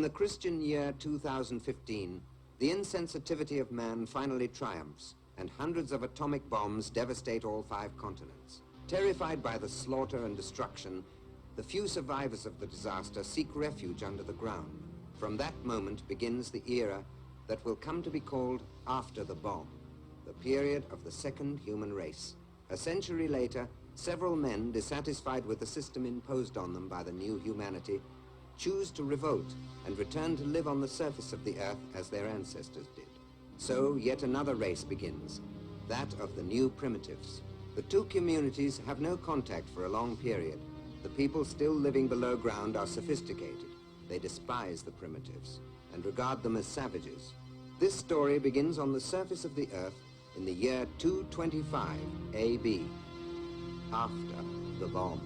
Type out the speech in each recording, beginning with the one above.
the Christian year 2015, the insensitivity of man finally triumphs, and hundreds of atomic bombs devastate all 5 continents. Terrified by the slaughter and destruction, the few survivors of the disaster seek refuge under the ground. From that moment begins the era that will come to be called after the bomb, the period of the second human race. A century later, several men, dissatisfied with the system imposed on them by the new humanity, choose to revolt and return to live on the surface of the earth as their ancestors did. So yet another race begins, that of the new primitives. The 2 communities have no contact for a long period. The people still living below ground are sophisticated. They despise the primitives and regard them as savages. This story begins on the surface of the earth in the year 225 AB, after the bomb.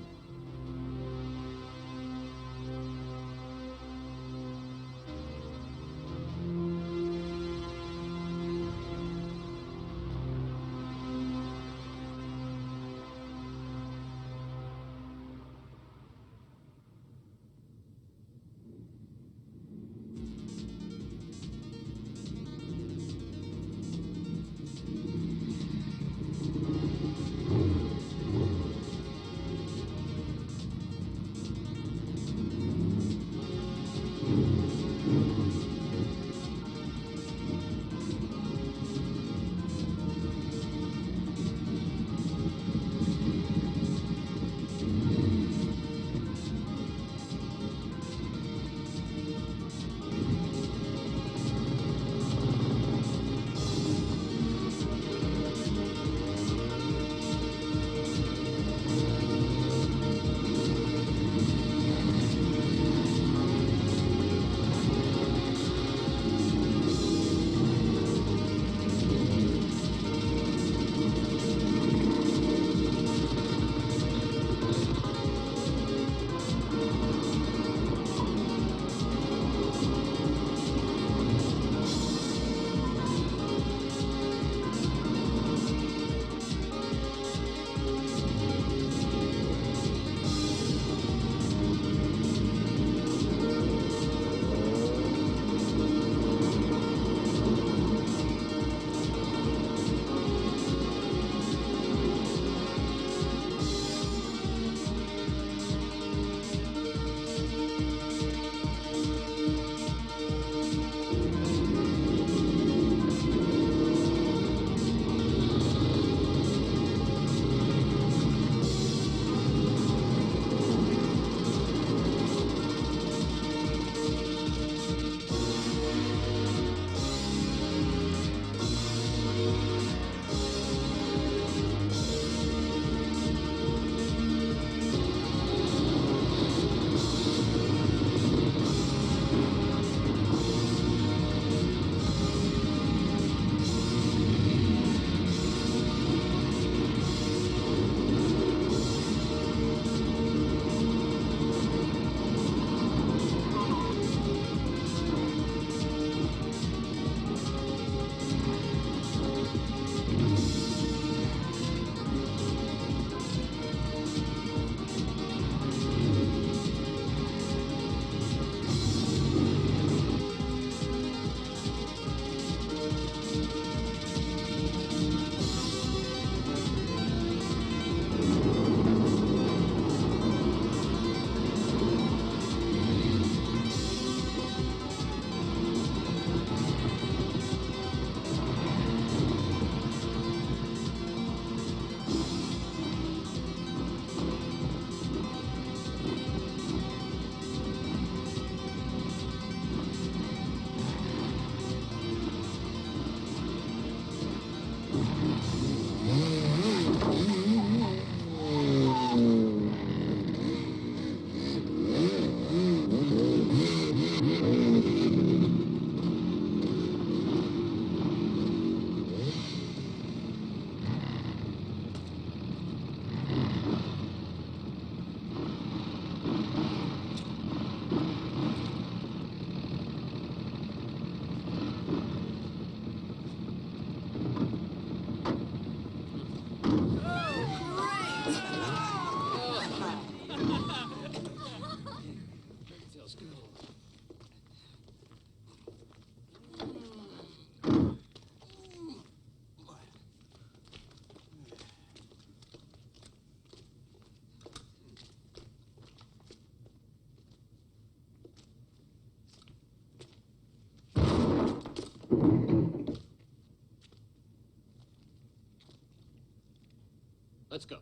Let's go.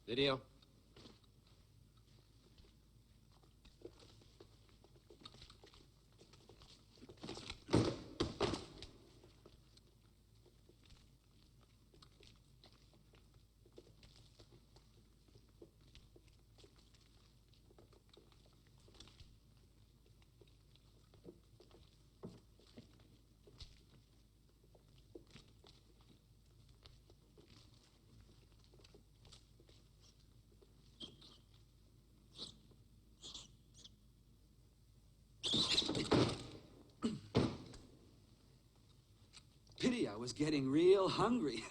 Video. Pity I was getting real hungry.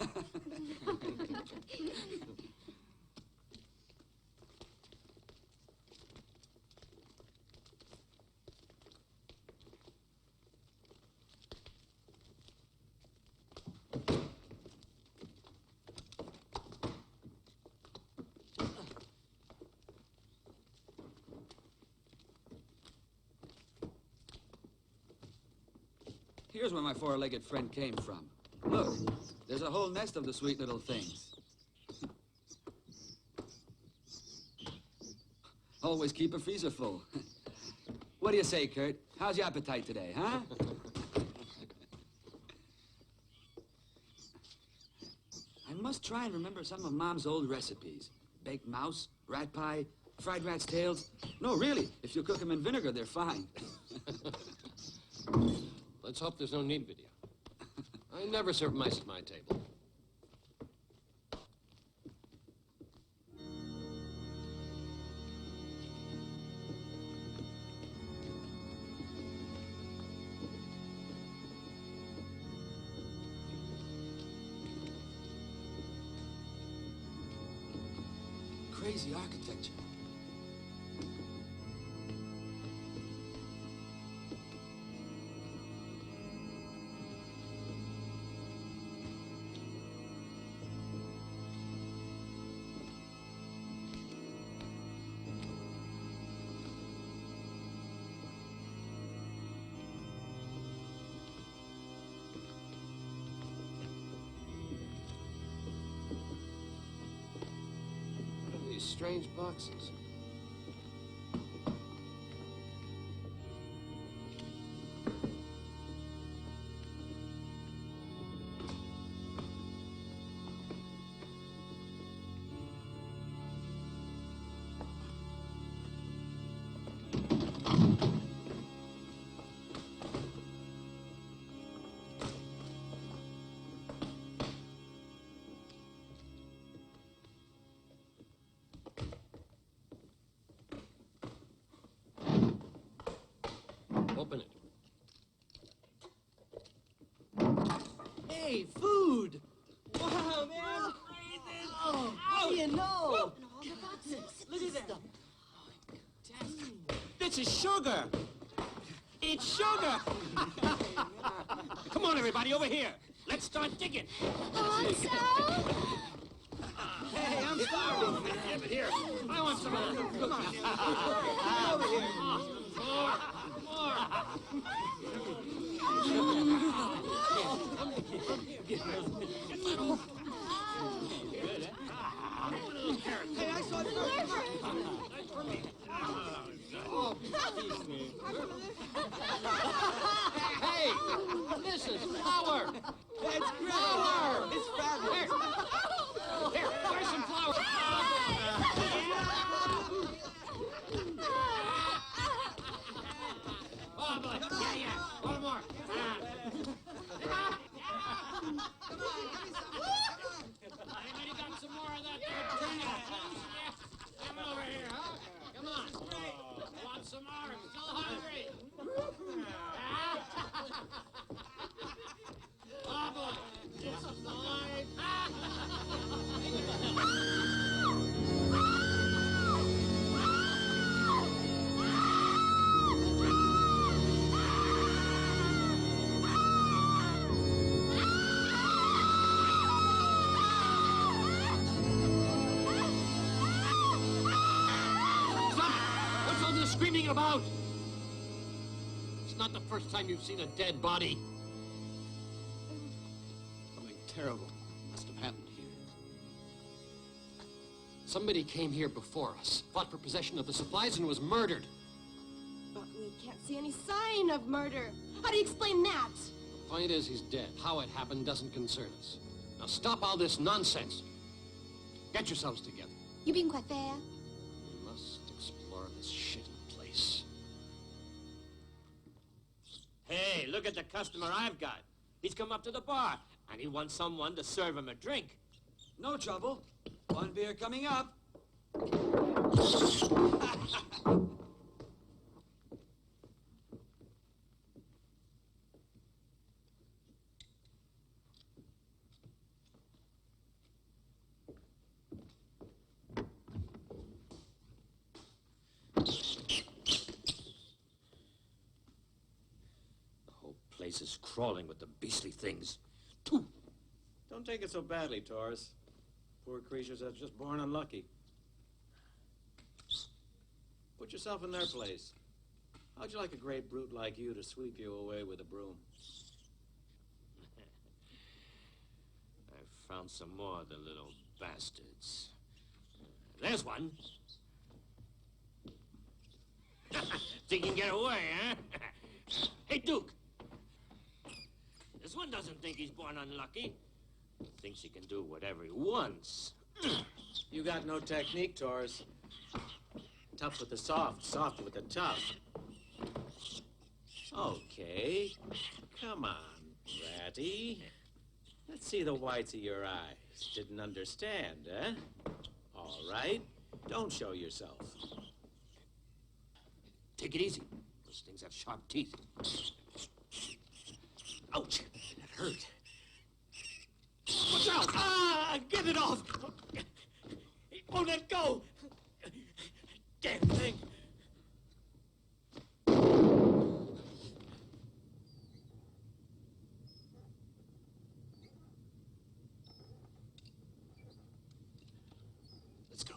Here's where my four-legged friend came from. Look, there's a whole nest of the sweet little things. Always keep a freezer full. What do you say, Kurt? How's your appetite today, huh? I must try and remember some of Mom's old recipes. Baked mouse, rat pie, fried rat's tails. No, really, if you cook them in vinegar, they're fine. Let's hope there's no need video. I never serve mice at my table. Crazy architecture. Strange boxes. Open it. Hey, food! Wow, man! Oh, how do you know? Look at that. This is sugar! It's sugar! Come on, everybody, over here. Let's start digging. Hey, I'm starving. Yeah, but here, I want some more. Come on. Come over here. More. Hey, I saw the Hey, this is flour. That's great. Flour. It's fabulous. Here, where's some flour? Oh, boy. Yeah. One more. Anybody got some more of that turning juice? Yeah. Come over here, huh? Come on. Want some more? I'm still hungry. hiding about? It's not the first time you've seen a dead body. Something terrible must have happened here. Somebody came here before us, fought for possession of the supplies, and was murdered. But we can't see any sign of murder. How do you explain that? The point is, he's dead. How it happened doesn't concern us. Now stop all this nonsense. Get yourselves together. You being quite fair. We must explore this shitty place. Hey, look at the customer I've got. He's come up to the bar, and he wants someone to serve him a drink. No trouble. One beer coming up. The place is crawling with the beastly things. Don't take it so badly, Taurus. Poor creatures are just born unlucky. Put yourself in their place. How'd you like a great brute like you to sweep you away with a broom? I've found some more of the little bastards. There's one. Think you can get away, huh? Hey, Duke. This one doesn't think he's born unlucky. He thinks he can do whatever he wants. You got no technique, Taurus. Tough with the soft, soft with the tough. Okay. Come on, Ratty. Let's see the whites of your eyes. Didn't understand, eh? All right. Don't show yourself. Take it easy. Those things have sharp teeth. Ouch! That hurt. Watch out! Ah! Get it off! It won't let go! Damn thing! Let's go.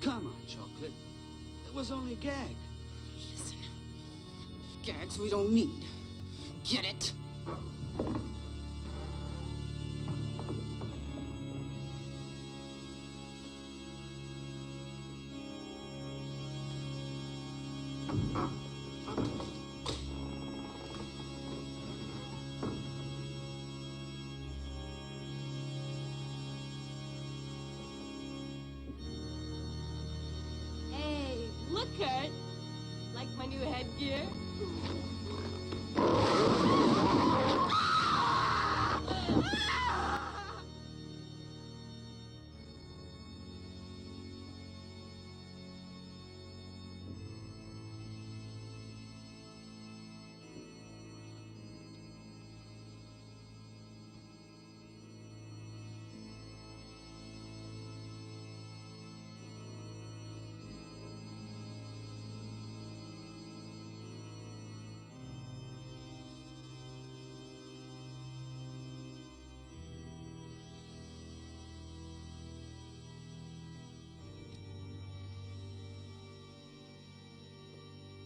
Come on, Chocolate. It was only a gag. Listen. Gags we don't need. Get it? Hey, look, Kurt. Like my new headgear?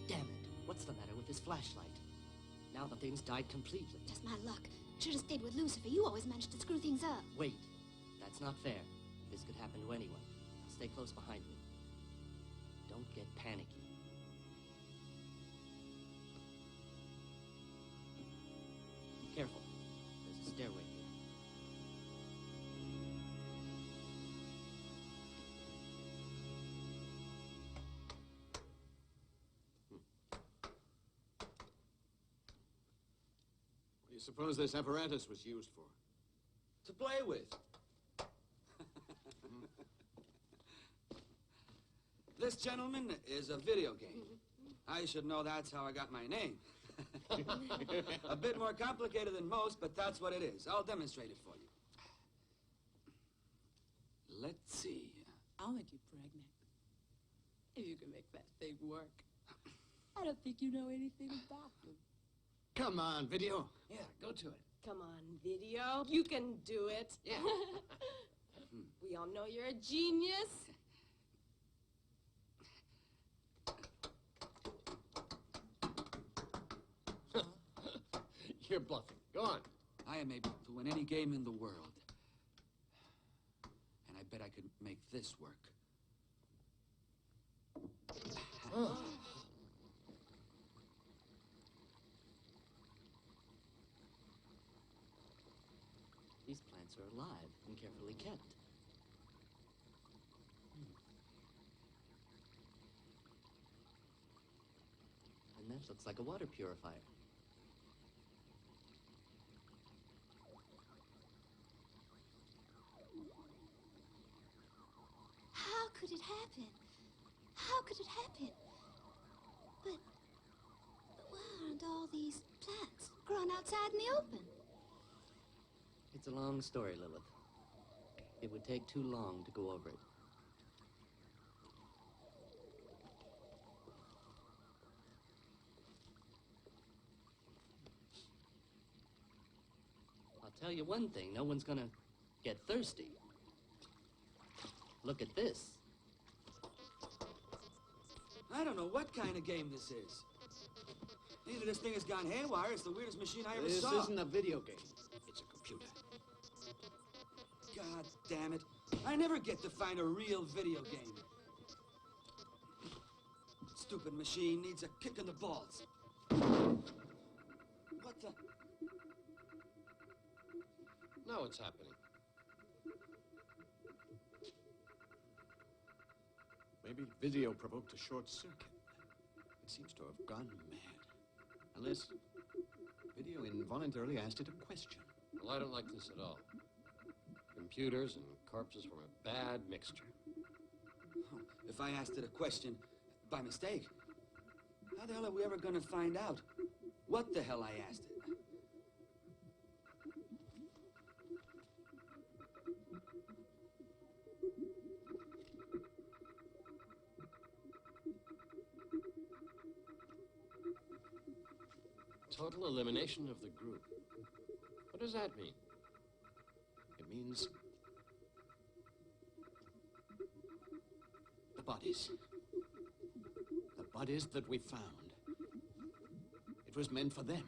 Damn it. What's the matter with this flashlight? Now the thing's died completely. Just my luck. Should have stayed with Lucifer. You always managed to screw things up. Wait. That's not fair. This could happen to anyone. Now stay close behind me. Don't get panicky. Careful. There's a stairway here. you suppose this apparatus was used for? To play with. This, gentleman, is a video game. I should know that's how I got my name. A bit more complicated than most, but that's what it is. I'll demonstrate it for you. Let's see. I'll make you pregnant. If you can make that thing work. I don't think you know anything about them. Come on, video. Yeah, go to it. Come on, video. You can do it. Yeah. We all know you're a genius. You're bluffing. Go on. I am able to win any game in the world. And I bet I could make this work. These plants are alive and carefully kept. And that looks like a water purifier. How could it happen? How could it happen? But why aren't all these plants grown outside in the open? It's a long story, Lilith. It would take too long to go over it. I'll tell you one thing, no one's gonna get thirsty. Look at this. I don't know what kind of game this is. Either this thing has gone haywire, it's the weirdest machine I ever saw. This isn't a video game. It's a computer. God damn it. I never get to find a real video game. Stupid machine needs a kick in the balls. What the? Now what's happening? Maybe video provoked a short circuit. It seems to have gone mad. Unless video involuntarily asked it a question. Well, I don't like this at all. Computers and corpses form a bad mixture. If I asked it a question by mistake, how the hell are we ever going to find out what the hell I asked it? Total elimination of the group. What does that mean? It means the bodies. The bodies that we found. It was meant for them.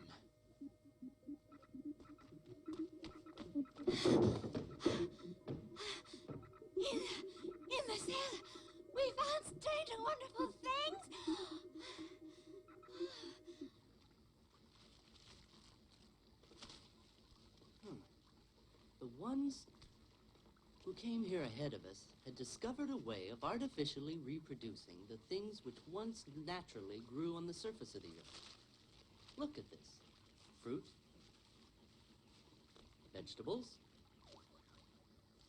In the cell, we found strange and wonderful things. The ones who came here ahead of us had discovered a way of artificially reproducing the things which once naturally grew on the surface of the earth. Look at this. Fruit, vegetables,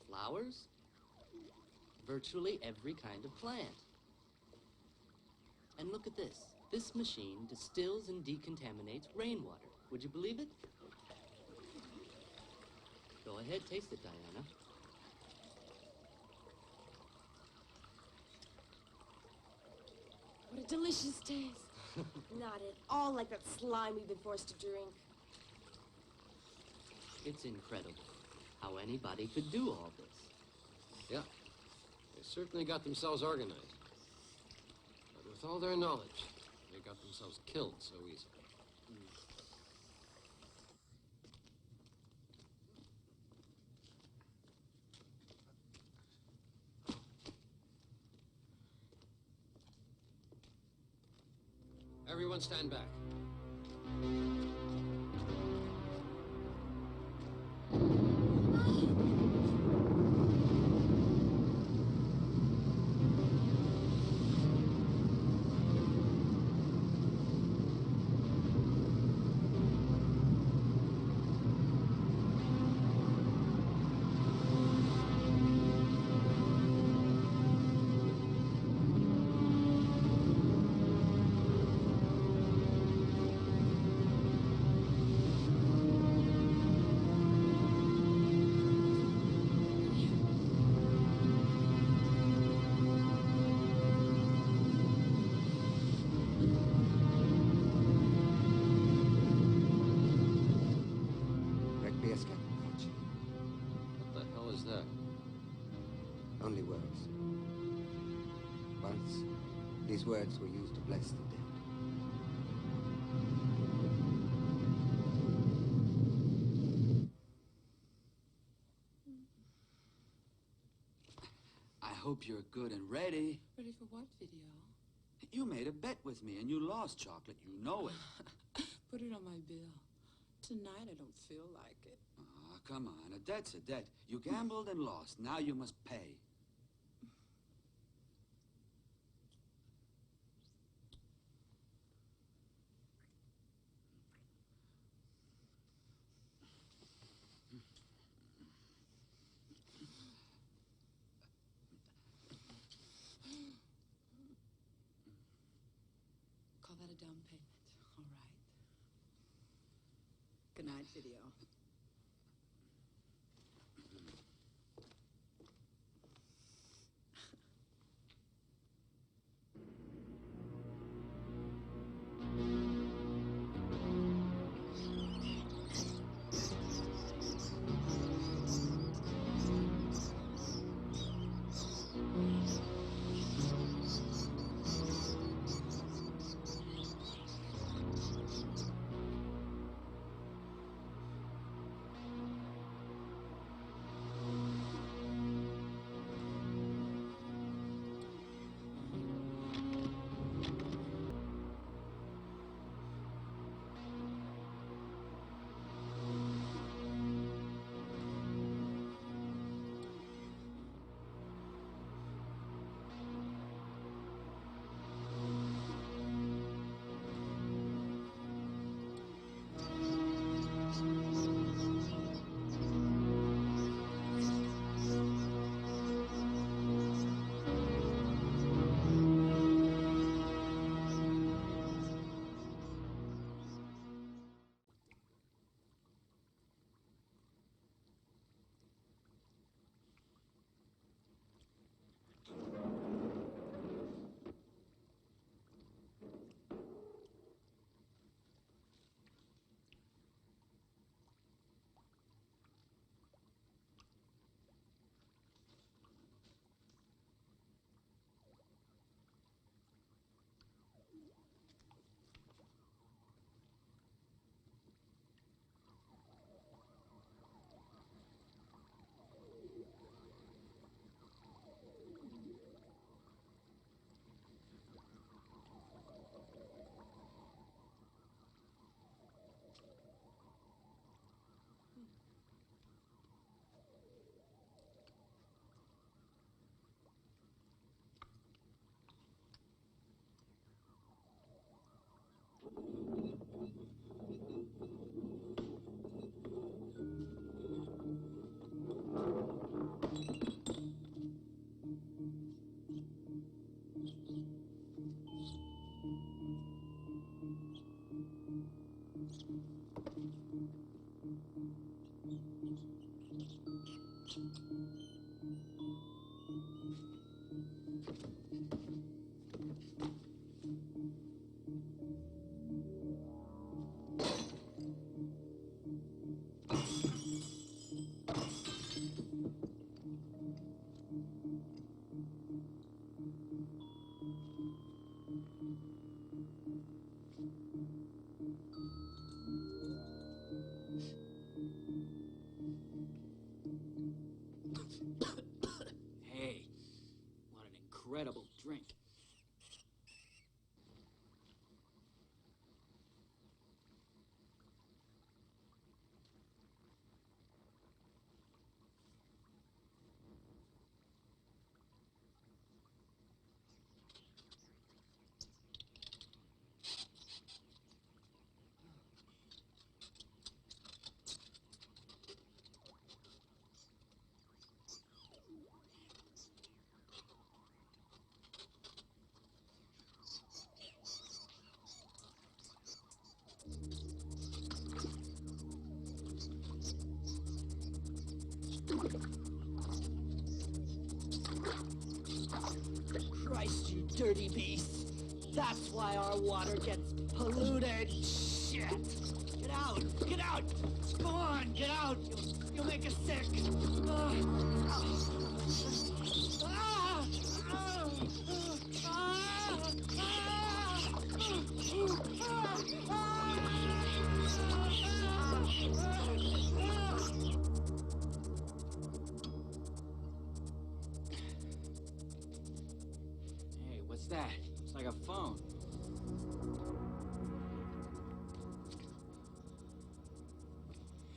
flowers, virtually every kind of plant. And look at this. This machine distills and decontaminates rainwater. Would you believe it? Go ahead, taste it, Diana. What a delicious taste. Not at all like that slime we've been forced to drink. It's incredible how anybody could do all this. Yeah, they certainly got themselves organized. But with all their knowledge, they got themselves killed so easily. Everyone stand back. These words were used to bless the dead. I hope you're good and ready. Ready for what video? You made a bet with me and you lost, Chocolate. You know it. Put it on my bill. Tonight I don't feel like it. Ah, come on. A debt's a debt. You gambled and lost. Now you must pay. Call that a down payment. All right. Good night, video. Hey, what an incredible drink. Christ, you dirty beast. That's why our water gets polluted. Shit. Get out. Get out. Go on. Get out. You'll make us sick. What's that? It's like a phone.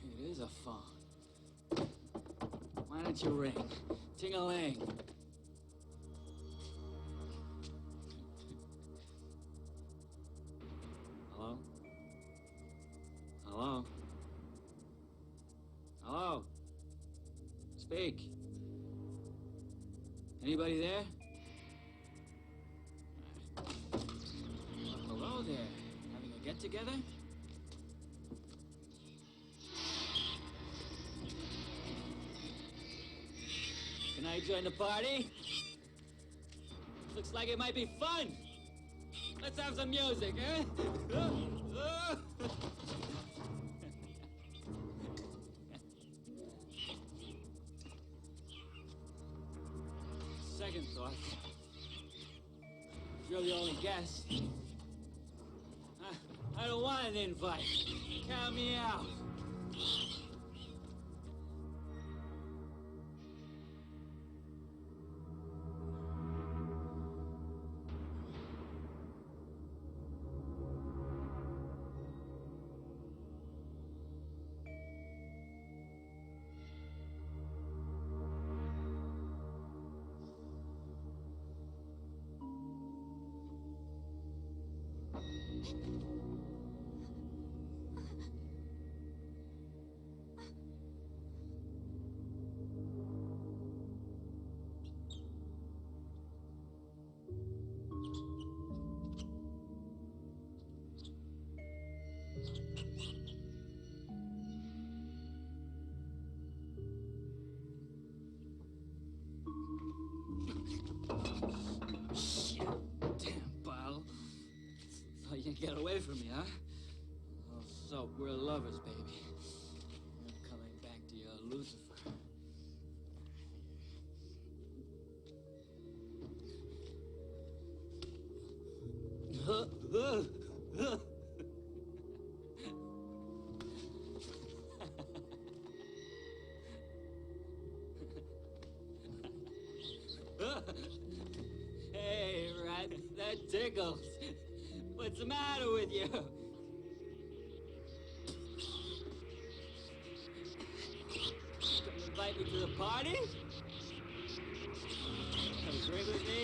It is a phone. Why don't you ring? Ting-a-ling. Hello? Hello? Hello? Speak. Anybody there? Well, hello there. Having a get-together? Can I join the party? Looks like it might be fun. Let's have some music, eh? Second thought. If you're the only guest, I don't want an invite. Count me out. You can't get away from me, huh? Oh, so we're lovers, baby. I'm coming back to your Lucifer. Hey, rat, that tickles. What's the matter with you? Come invite me to the party? Come drink with me?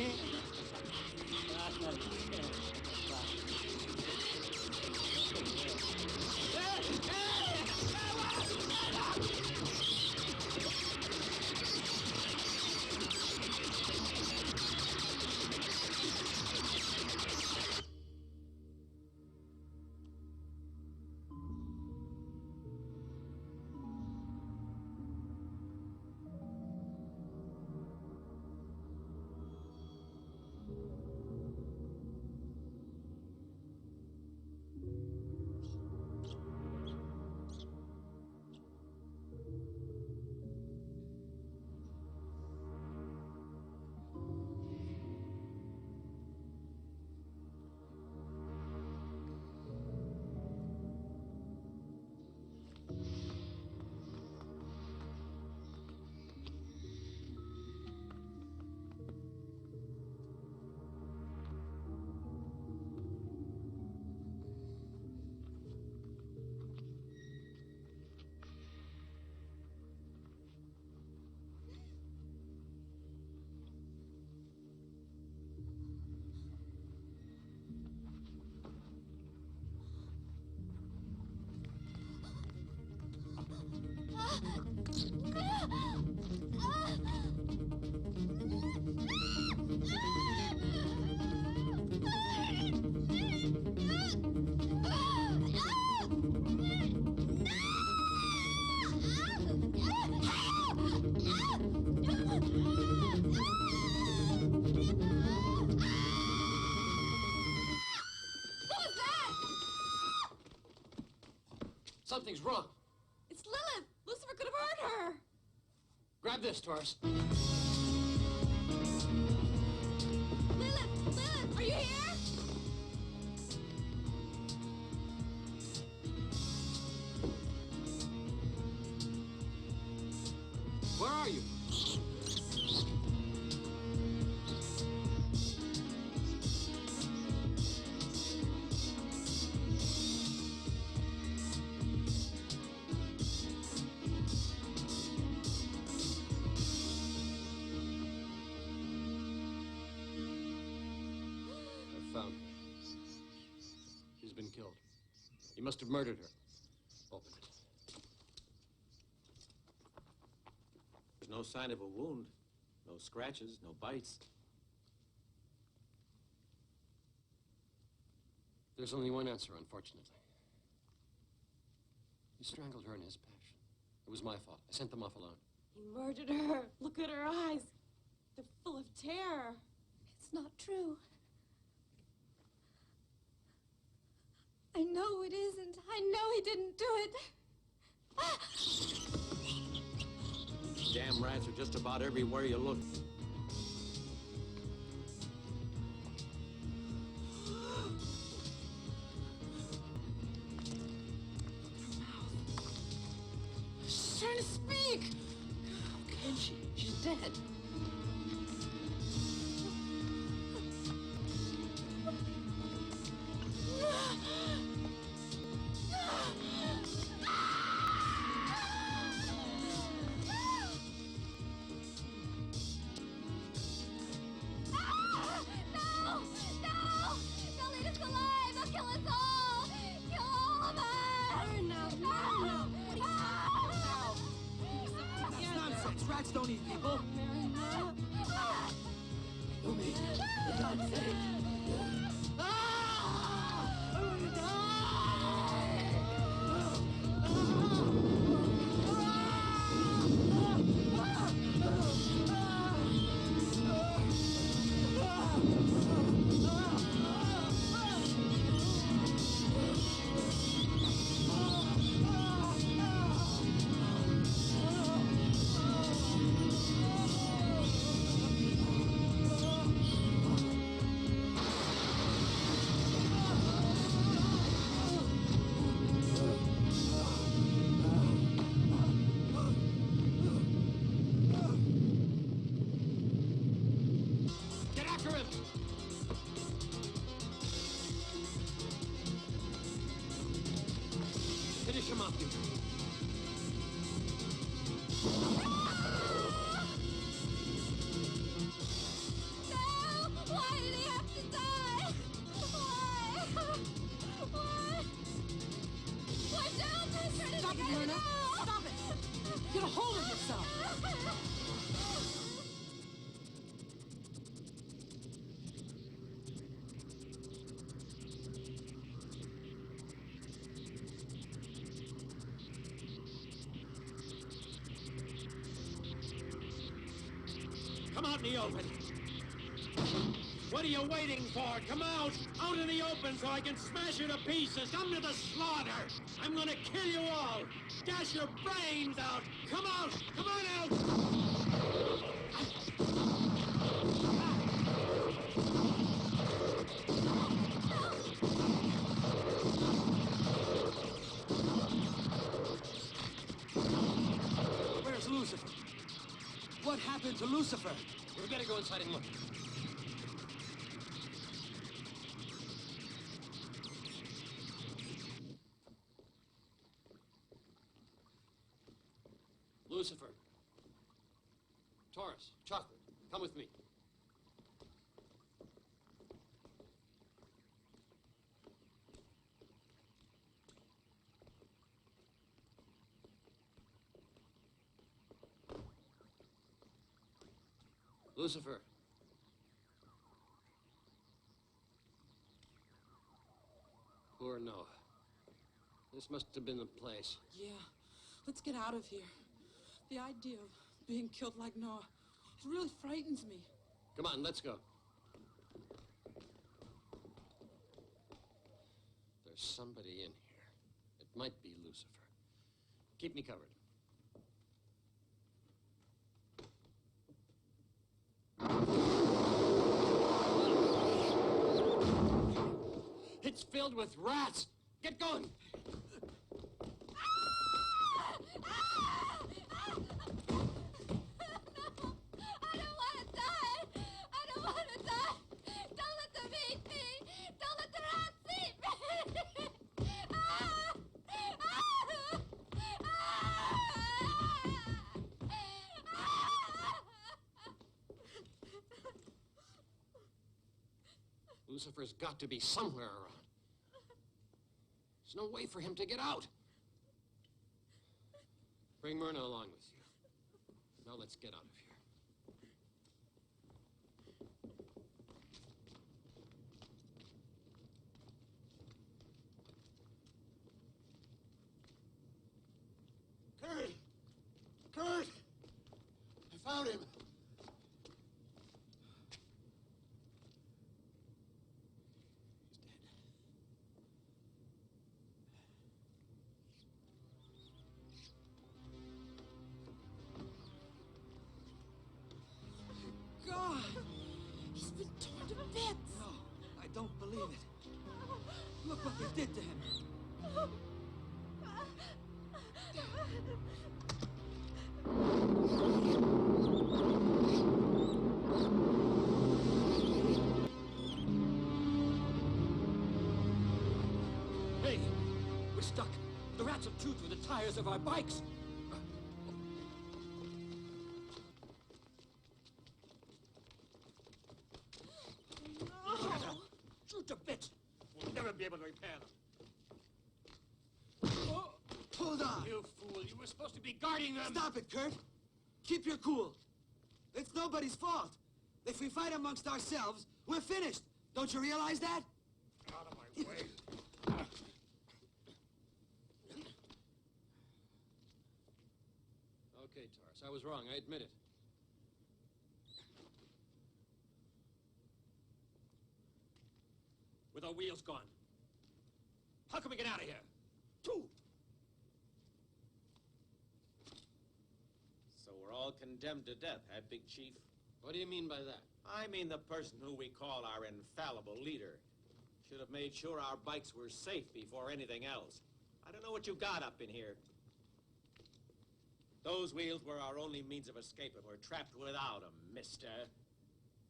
Something's wrong. It's Lilith! Lucifer could have hurt her! Grab this, Taurus. Lilith! Lilith! Are you here? Where are you? found her. She's been killed. He must have murdered her. Open it. There's no sign of a wound. No scratches, no bites. There's only one answer, unfortunately. He strangled her in his passion. It was my fault. I sent them off alone. He murdered her. Look at her eyes. They're full of terror. It's not true. I know it isn't. I know he didn't do it. Damn rats are just about everywhere you look. She's trying to speak. How can she? She's dead. Rats don't eat people. Lumi, for God's sake. Finish him up, you. Why did he have to die? Why? Why? Why don't this? Stop it, Myrna. Stop it. Get a hold of yourself. Come out in the open. What are you waiting for? Come out! Out in the open so I can smash you to pieces! Come to the slaughter! I'm gonna kill you all! Dash your brains out! Come out! Come on out! Where's Lucifer? What happened to Lucifer? We better go inside and look. Lucifer. Taurus. Chocolate. Come with me. Lucifer. Poor Noah. This must have been the place. Yeah, let's get out of here. The idea of being killed like Noah, it really frightens me. Come on, let's go. There's somebody in here. It might be Lucifer. Keep me covered. It's filled with rats! Get going! Lucifer's got to be somewhere around. There's no way for him to get out. Bring Myrna along with you. Now let's get out of here. Kurt! Kurt! I found him. God! He's been torn to bits. No, I don't believe it. Look what they did to him. Hey, we're stuck. The rats have chewed through the tires of our bikes. Shoot to bits. We'll never be able to repair them. Oh, hold on. You fool, you were supposed to be guarding them. Stop it, Kurt. Keep your cool. It's nobody's fault. If we fight amongst ourselves, we're finished. Don't you realize that? Out of my way. Okay, Taurus, I was wrong. I admit it. With our wheels gone. How can we get out of here? Two. So we're all condemned to death, huh, Big Chief? What do you mean by that? I mean the person who we call our infallible leader. Should have made sure our bikes were safe before anything else. I don't know what you got up in here. Those wheels were our only means of escape, and we're trapped without them, mister.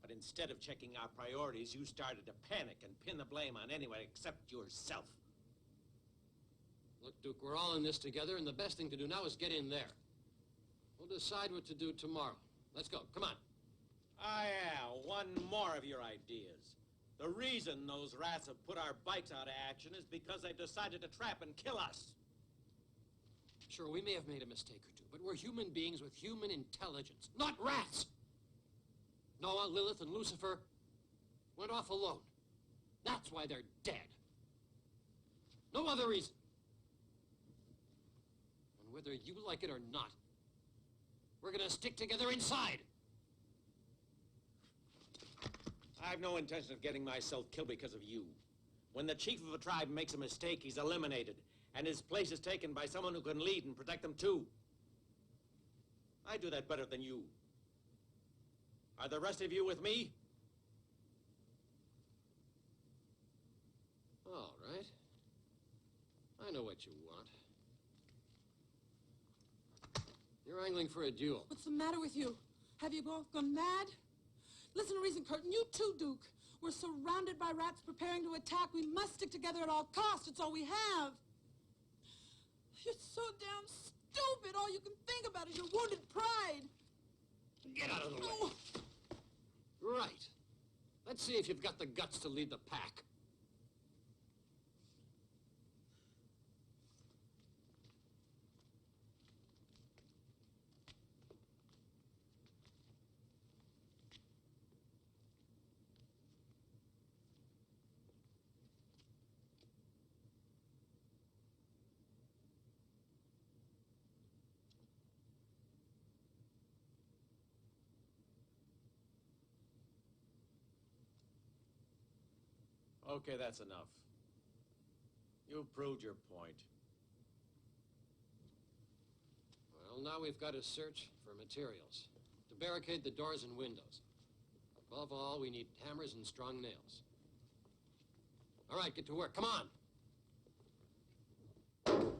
But instead of checking our priorities, you started to panic and pin the blame on anyone except yourself. Look, Duke, we're all in this together, and the best thing to do now is get in there. We'll decide what to do tomorrow. Let's go. Come on. One more of your ideas. The reason those rats have put our bikes out of action is because they decided to trap and kill us. Sure, we may have made a mistake or two, but we're human beings with human intelligence, not rats! Noah, Lilith, and Lucifer went off alone. That's why they're dead. No other reason. And whether you like it or not, we're gonna stick together inside. I've no intention of getting myself killed because of you. When the chief of a tribe makes a mistake, he's eliminated, and his place is taken by someone who can lead and protect them too. I do that better than you. Are the rest of you with me? All right. I know what you want. You're angling for a duel. What's the matter with you? Have you both gone mad? Listen to reason, Kurt, and you too, Duke. We're surrounded by rats preparing to attack. We must stick together at all costs. It's all we have. You're so damn stupid. All you can think about is your wounded pride. Get out of the way. Right. Let's see if you've got the guts to lead the pack. Okay, that's enough. You've proved your point. Well, now we've got to search for materials to barricade the doors and windows. Above all, we need hammers and strong nails. All right, get to work. Come on. I'm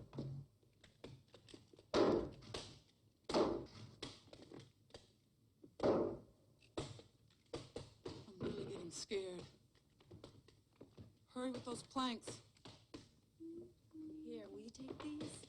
really getting scared. Hurry with those planks. Here, will you take these?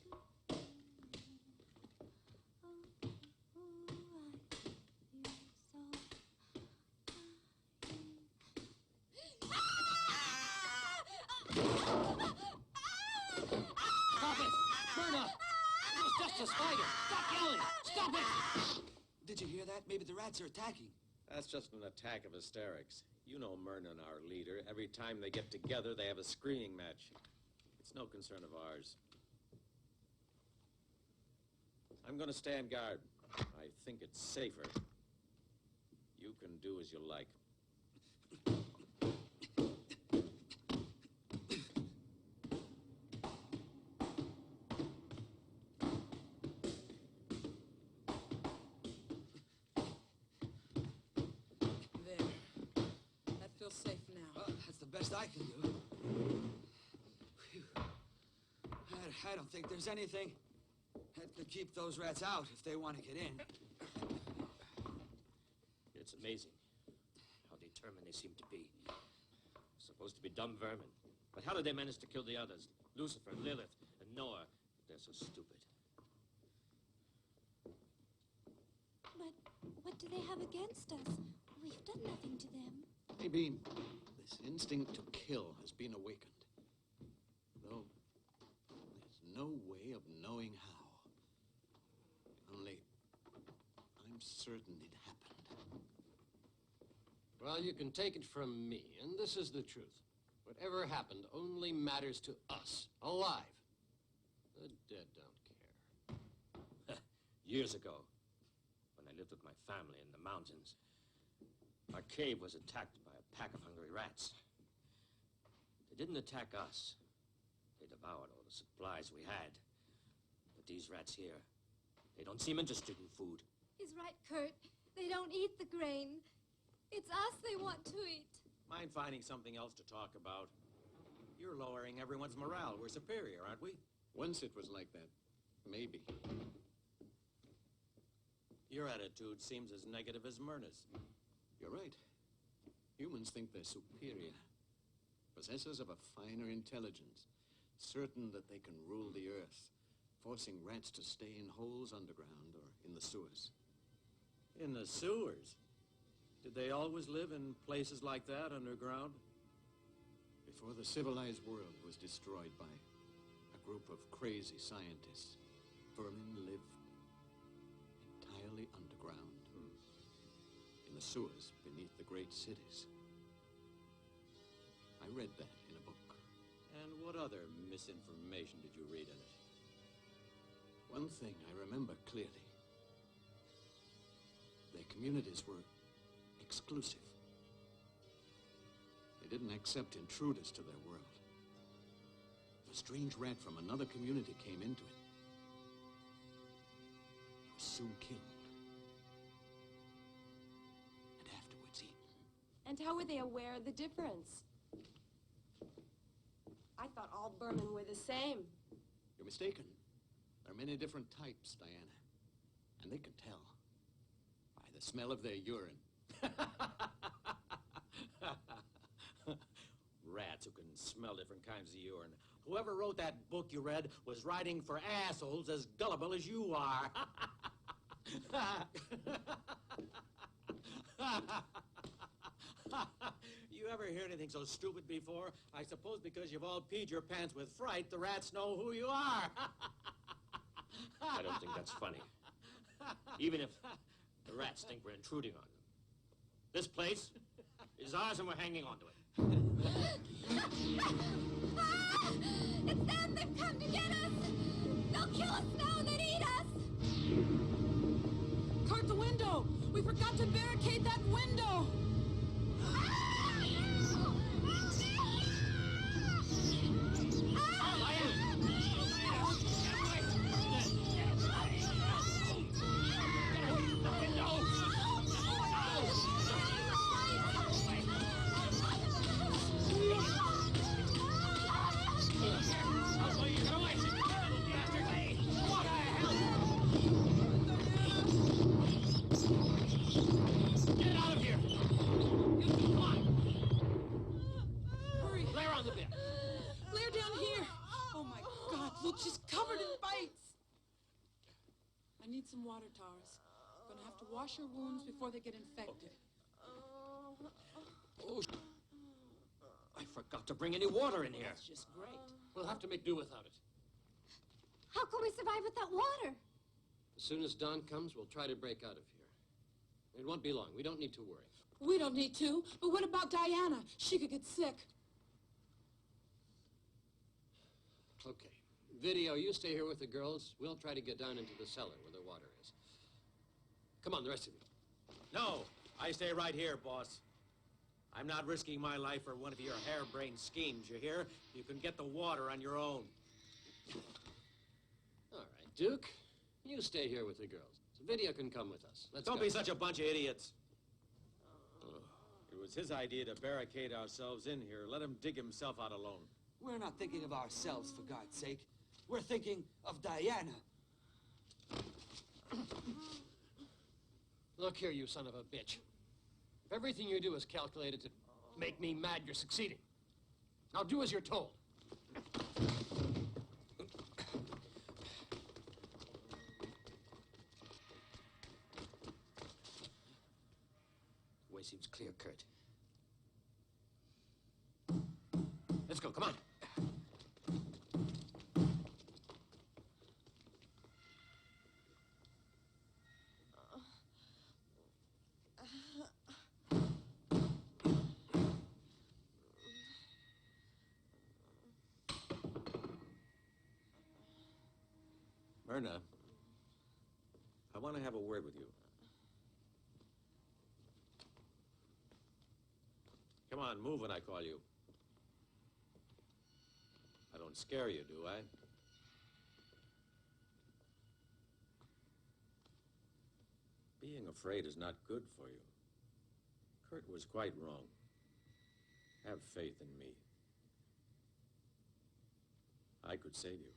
Stop it! Myrna! It was just a spider! Stop yelling! Stop it! Did you hear that? Maybe the rats are attacking. That's just an attack of hysterics. You know Myrna, our leader. Every time they get together, they have a screaming match. It's no concern of ours. I'm going to stand guard. I think it's safer. You can do as you like. There. That feels safe now. Well, that's the best I can do. Phew. I don't think there's anything that could keep those rats out if they want to get in. It's amazing how determined they seem to be. Supposed to be dumb vermin. But how did they manage to kill the others? Lucifer, Lilith, and Noah. They're so stupid. But what do they have against us? We've done nothing to them. Maybe this instinct to kill has been awakened. Though there's no way of knowing how. Only I'm certain it happened. Well, you can take it from me, and this is the truth. Whatever happened only matters to us, alive. The dead don't care. Years ago, when I lived with my family in the mountains, our cave was attacked by a pack of hungry rats. They didn't attack us. They devoured all the supplies we had. But these rats here, they don't seem interested in food. He's right, Kurt. They don't eat the grain. It's us they want to eat. Mind finding something else to talk about? You're lowering everyone's morale. We're superior, aren't we? Once it was like that. Maybe. Your attitude seems as negative as Myrna's. You're right. Humans think they're superior. Possessors of a finer intelligence. Certain that they can rule the earth. Forcing rats to stay in holes underground or in the sewers. In the sewers? Did they always live in places like that underground? Before the civilized world was destroyed by a group of crazy scientists, vermin lived entirely underground. In the sewers beneath the great cities. I read that in a book. And what other misinformation did you read in it? One thing I remember clearly. Their communities were exclusive. They didn't accept intruders to their world. If a strange rat from another community came into it, he was soon killed. And afterwards eaten. And how were they aware of the difference? I thought all vermin were the same. You're mistaken. There are many different types, Diana. And they can tell by the smell of their urine. Rats who can smell different kinds of urine. Whoever wrote that book you read was writing for assholes as gullible as you are. You ever hear anything so stupid before? I suppose because you've all peed your pants with fright, the rats know who you are. I don't think that's funny. Even if the rats think we're intruding on them. This place is ours and we're hanging on to it. Ah! It's them! They've come to get us! They'll kill us now and then eat us! Kurt, the window! We forgot to barricade that window! Get out of here! You two, come on! Hurry! Blair on the bed. Blair down here! Oh my God, look, she's covered in bites! I need some water towers. I'm gonna have to wash her wounds before they get infected. Oh, I I forgot to bring any water in here. That's just great. We'll have to make do without it. How can we survive without water? As soon as dawn comes, we'll try to break out of here. It won't be long. We don't need to worry. We don't need to, but what about Diana? She could get sick. Okay. Video, you stay here with the girls. We'll try to get down into the cellar where the water is. Come on, the rest of you. No, I stay right here, boss. I'm not risking my life for one of your harebrained schemes, you hear? You can get the water on your own. All right, Duke. You stay here with the girls. So Video can come with us. Let's Don't go. be such a bunch of idiots. It was his idea to barricade ourselves in here. Let him dig himself out alone. We're not thinking of ourselves, for God's sake. We're thinking of Diana. Look here, you son of a bitch. If everything you do is calculated to make me mad, you're succeeding. Now do as you're told. The way seems clear, Kurt. Let's go, come on. Myrna, I want to have a word with you. Come on, move when I call you. I don't scare you, do I? Being afraid is not good for you. Kurt was quite wrong. Have faith in me. I could save you.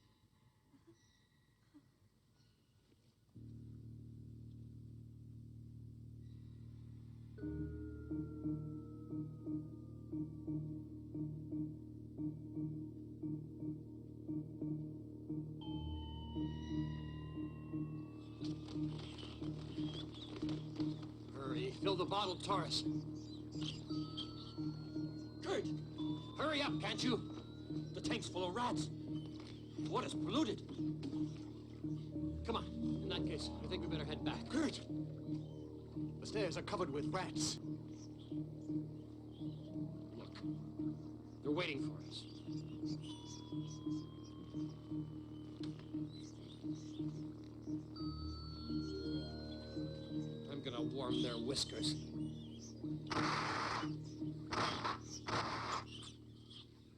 Hurry, fill the bottle, Taurus. Kurt, hurry up, can't you? The tank's full of rats. The water's polluted. Come on. In that case, I think we better head back. Kurt! The stairs are covered with rats. Look, they're waiting for us. I'm gonna warm their whiskers.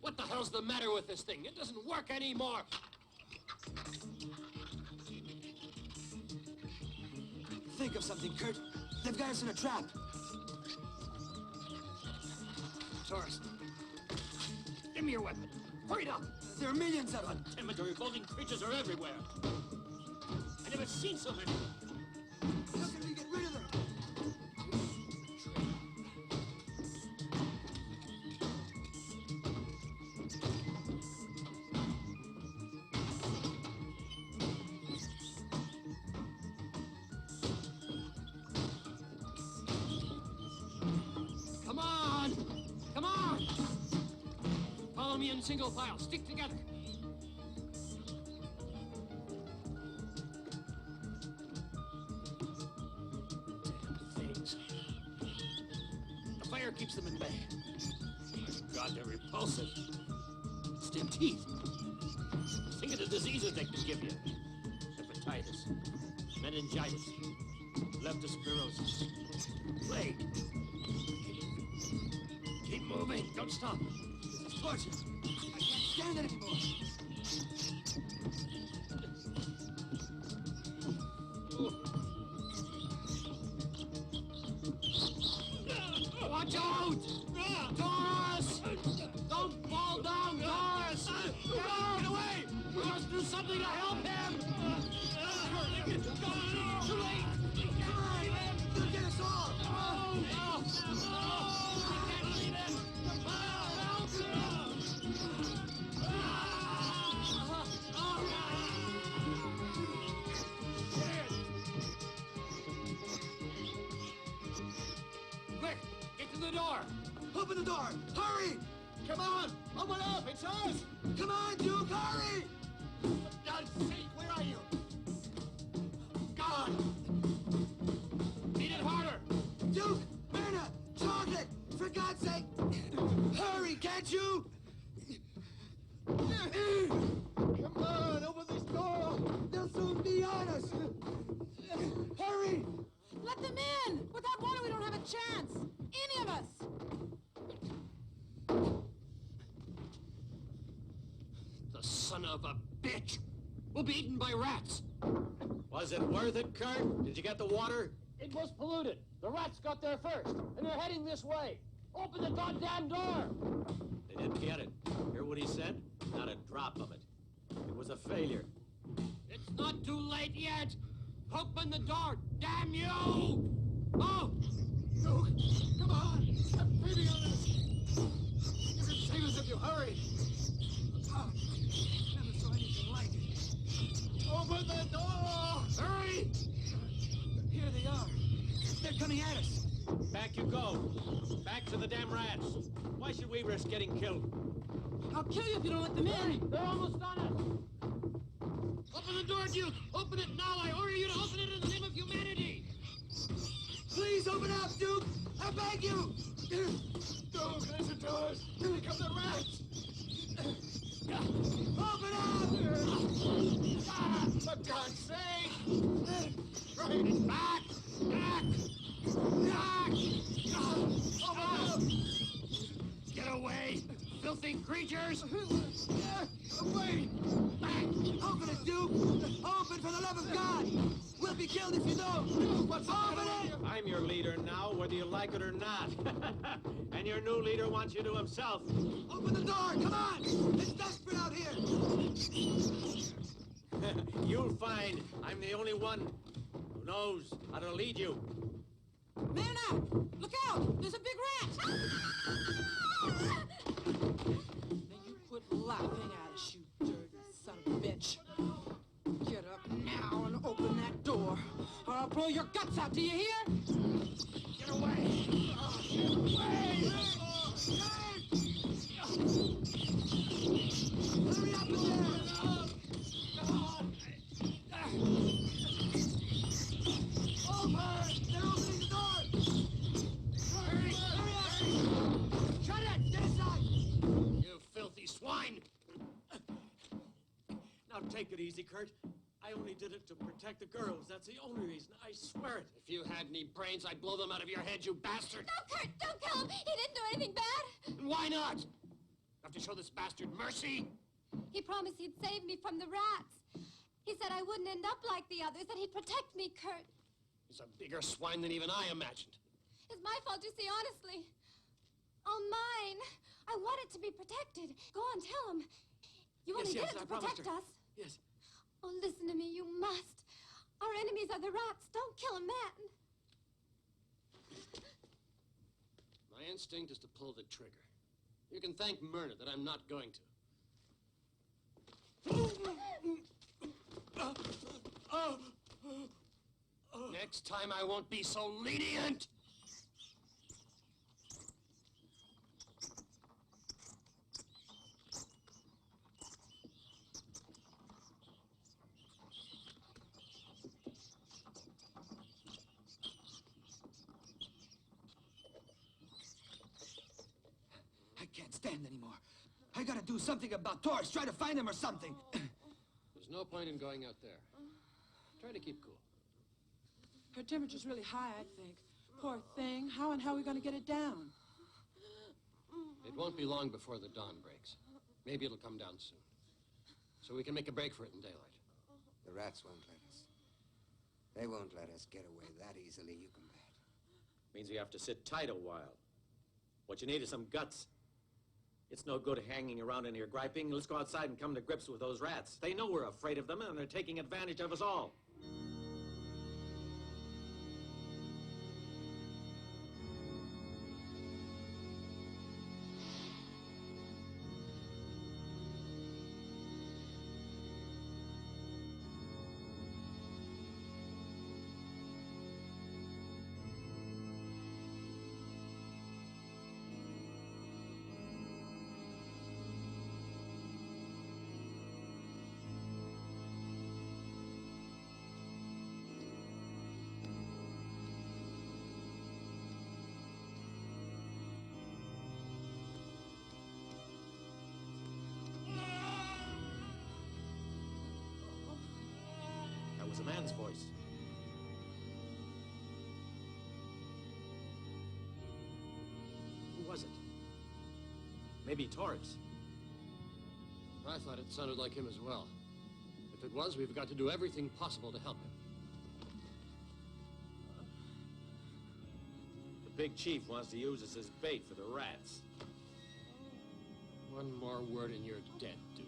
What the hell's the matter with this thing? It doesn't work anymore. Think of something, Kurt. They've got us in a trap. Taurus, give me your weapon. Hurry it up. There are millions of them. Untimid, revolting creatures are everywhere. I never seen so many. How can we get rid of them? Come on! Come on! Follow me in single file. Stick together. Damn things. The fire keeps them in bay. My God, they're repulsive. Stem teeth. Think of the diseases they can give you. Hepatitis, meningitis, leptospirosis, plague. Keep moving. Don't stop. This is torture. I can't stand it anymore. Watch out! Taurus! Don't fall down, Taurus! Get away! We must do something to help him! Too late! They'll get us all. No! I can't leave him! Quick! Get to the door! Open the door. Hurry! Come on! Open up! It's us! Come on, Duke, hurry! For God's sake, where are you? God! Beat it harder! Duke, Myrna, chocolate, for God's sake! Hurry, can't you? Come on, open this door! They'll soon be on us! Hurry! Let them in! Without water, we don't have a chance! Any of us! The son of a bitch! We'll be eaten by rats! Was it worth it, Kurt? Did you get the water? It was polluted. The rats got there first, and they're heading this way. Open the goddamn door! They didn't get it. Hear what he said? Not a drop of it. It was a failure. It's not too late yet! Open the door, damn you! Oh! Duke, come on! I'm beating on us! You can save us if you hurry! Oh, never saw anything like it. Open the door! Hurry! Here they are. They're coming at us. Back you go. Back to the damn rats. Why should we risk getting killed? I'll kill you if you don't let them in! They're almost on us! Open the door, Duke! Open it now! I order you to open it in the name of humanity! Please open up, Duke! I beg you! Duke, listen to us! Here come the rats! Open up! For God's sake! Right! Back! Back! Back! Open up! Get away! Filthy creatures! Wait! Open it, Duke! Open for the love of God! We'll be killed if you don't! What's Open it! I'm your leader now, whether you like it or not. And your new leader wants you to himself. Open the door! Come on! It's desperate out here! You'll find I'm the only one who knows how to lead you. Myrna! Look out! There's a big rat! Now you quit laughing at us, you dirty son of a bitch. Get up now and open that door, or I'll blow your guts out, do you hear? Get away! Hurry up in there! Open! They're opening the door! Hurry! Hurry up! Shut it! Get inside! You filthy swine! Now take it easy, Kurt. I only did it to protect the girls. That's the only reason. I swear it. If you had any brains, I'd blow them out of your head, you bastard! No, Kurt, don't kill him. He didn't do anything bad. And why not? Have to show this bastard mercy? He promised he'd save me from the rats. He said I wouldn't end up like the others, that he'd protect me, Kurt. He's a bigger swine than even I imagined. It's my fault, you see, honestly. All mine. I want it to be protected. Go on, tell him. You only did it to protect us. Yes. Oh, listen to me, you must. Our enemies are the rats. Don't kill a man. My instinct is to pull the trigger. You can thank Myrna that I'm not going to. Next time I won't be so lenient. I can't stand anymore. I gotta do something about Taurus. Try to find him or something. There's no point in going out there. Try to keep cool. Her temperature's really high, I think. Poor thing. How are we going to get it down? It won't be long before the dawn breaks. Maybe it'll come down soon. So we can make a break for it in daylight. The rats won't let us. They won't let us get away that easily, you can bet. Means we have to sit tight a while. What you need is some guts. It's no good hanging around in here griping. Let's go outside and come to grips with those rats. They know we're afraid of them, and they're taking advantage of us all. It's a man's voice. Who was it? Maybe Torres. I thought it sounded like him as well. If it was, we've got to do everything possible to help him. The big chief wants to use us as bait for the rats. One more word and you're dead, Duke.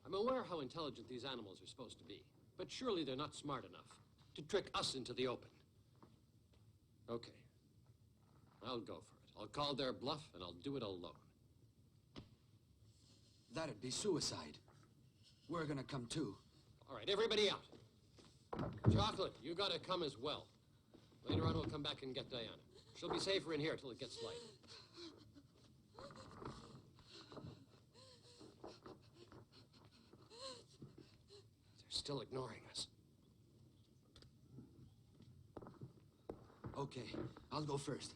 I'm aware how intelligent these animals are supposed to be, but surely they're not smart enough to trick us into the open. Okay. I'll go for it. I'll call their bluff, and I'll do it alone. That'd be suicide. We're gonna come too. All right, everybody out. Chocolate, you gotta come as well. Later on, we'll come back and get Diana. She'll be safer in here till it gets light. They're still ignoring us. Okay, I'll go first.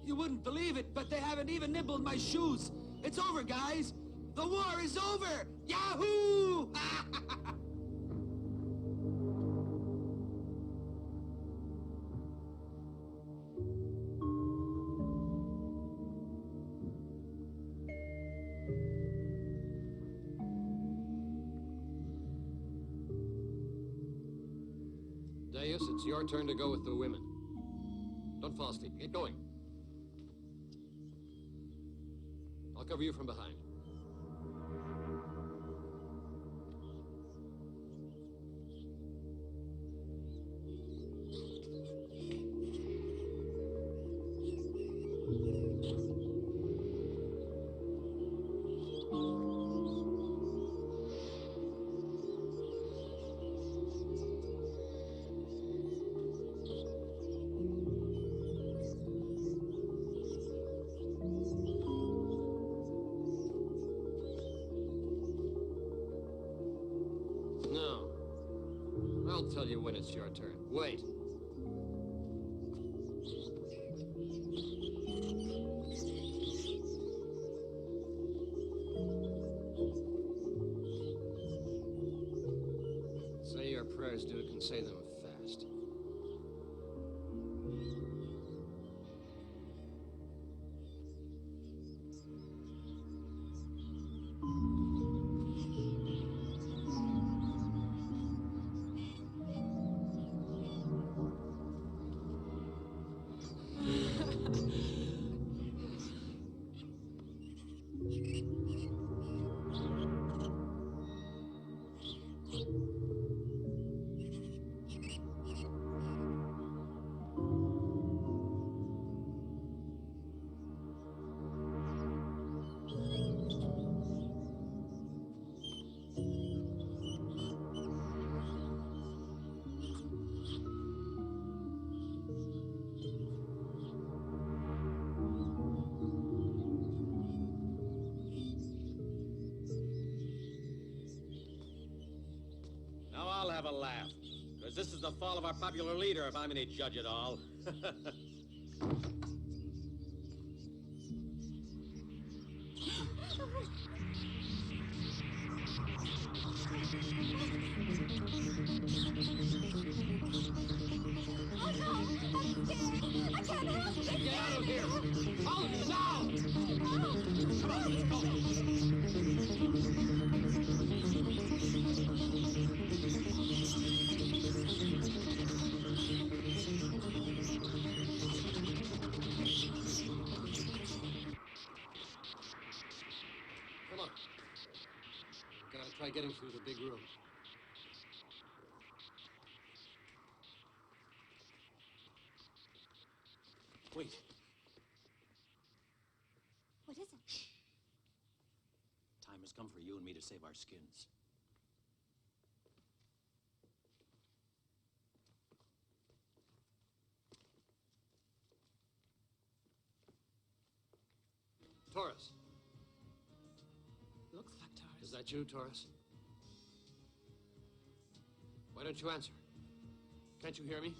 You wouldn't believe it, but they haven't even nibbled my shoes. It's over, guys. The war is over. Yahoo! Deus, it's your turn to go with the women. Don't fall asleep. Get going. I'll cover you from behind. No. I'll tell you when it's your turn. Wait. Say your prayers, Duke, and say them fast. Now I'll have a laugh, because this is the fall of our popular leader, if I'm any judge at all. Get out of here! Follow me now! Come on, let's go! Come on. Gotta try getting through the big room. Wait. What is it? Shh. Time has come for you and me to save our skins. Taurus. Looks like Taurus. Is that you, Taurus? Why don't you answer? Can't you hear me?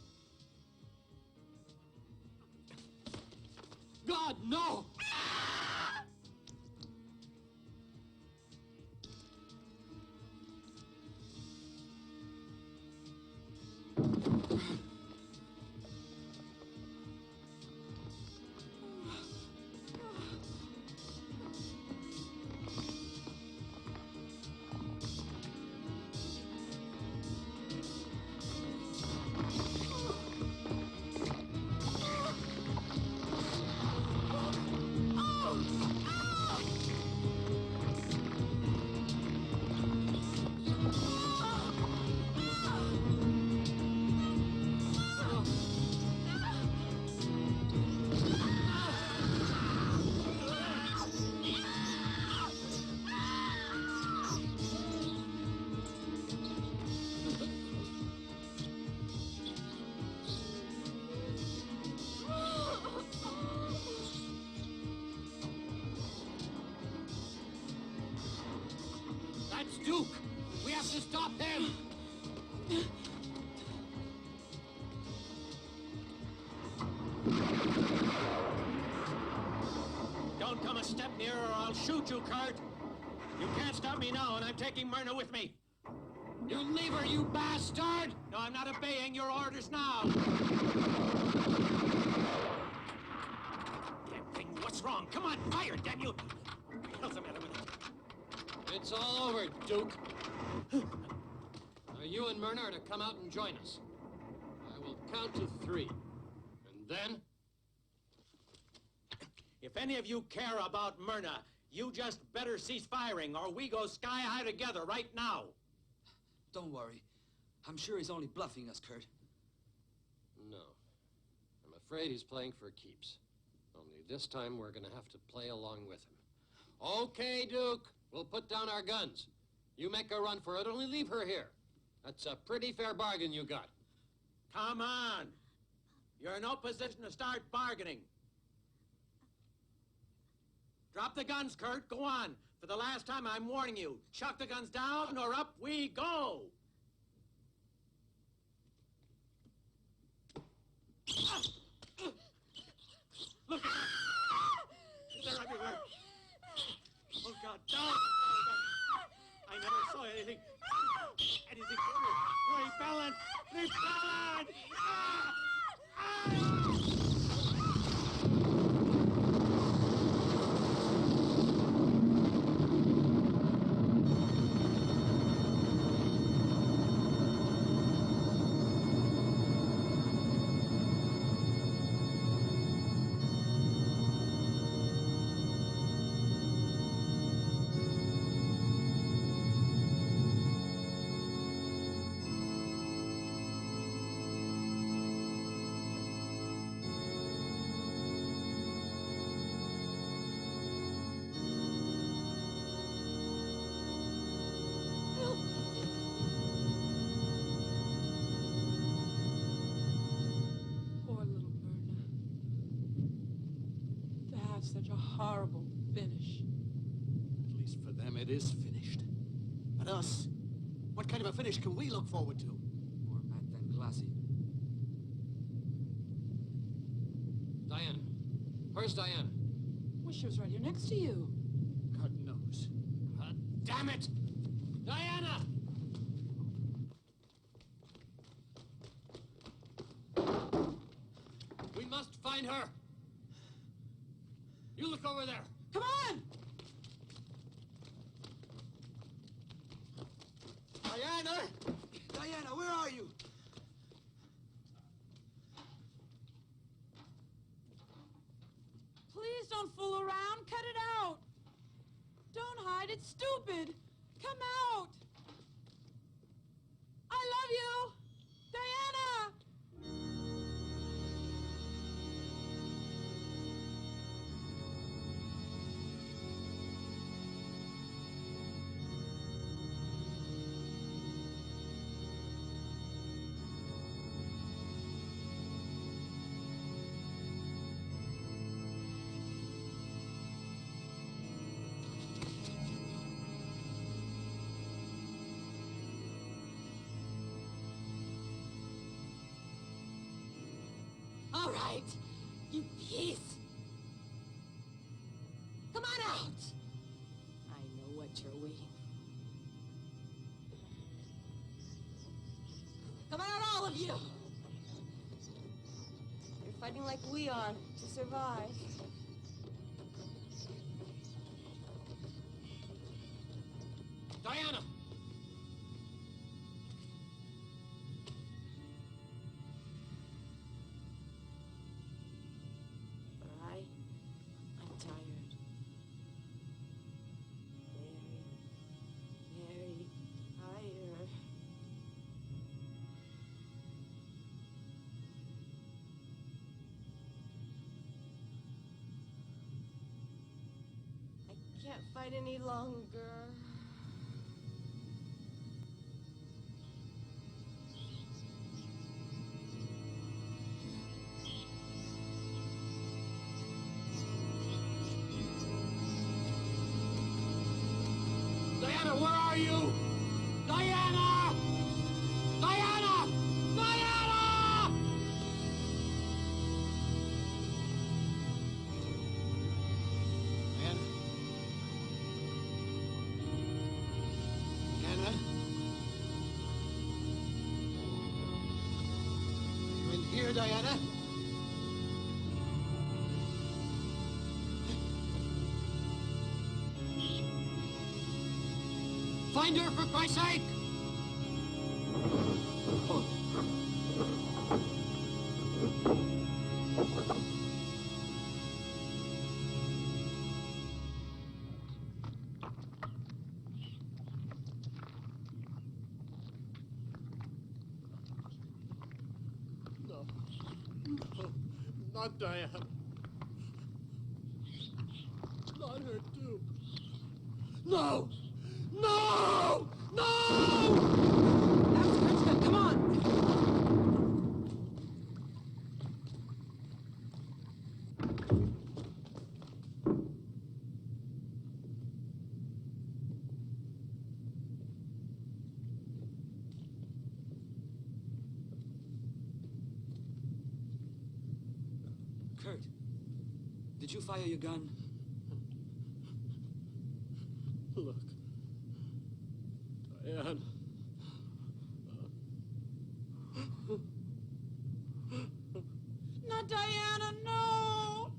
God, no! That's Duke! We have to stop him! Don't come a step nearer or I'll shoot you, Kurt. You can't stop me now, and I'm taking Myrna with me. You leave her, you bastard! No, I'm not obeying your orders now. Damn thing, what's wrong? Come on, fire, damn you! What the hell's the matter with it? It's all over, Duke. Now you and Myrna are to come out and join us. I will count to 3. And then... If any of you care about Myrna, You just better cease firing, or we go sky high together right now. Don't worry. I'm sure he's only bluffing us, Kurt. No. I'm afraid he's playing for keeps. Only this time we're gonna have to play along with him. Okay, Duke. We'll put down our guns. You make a run for it, only leave her here. That's a pretty fair bargain you got. Come on. You're in no position to start bargaining. Drop the guns, Kurt. Go on. For the last time, I'm warning you. Chuck the guns down or up we go. Look! They're everywhere. Oh, God, no! Oh, God. I never saw anything bigger. Repellent! Repellent! Ah! Ah! Such a horrible finish. At least for them, it is finished. But us, what kind of a finish can we look forward to? More matte than glassy. Diana. Where's Diana? Well, she was right here next to you. God knows. Damn it! Diana! We must find her. You look over there. Come on! Diana! Diana, where are you? Please don't fool around. Cut it out. Don't hide. It's stupid. Come out. I love you. Diana! All right, you piece. Come on out. I know what you're waiting for. Come on, all of you. You're fighting like we are to survive. Diana! I'm tired. Very, very tired. I can't fight any longer. Diana, where are you? Diana! Diana! Diana! Diana? Diana? You in here, Diana? Find her, for Christ's sake! not Diane. It's not her, too. No! No! No! That's good. Come on. Kurt, did you fire your gun? Look. Diane. Not Diana, no!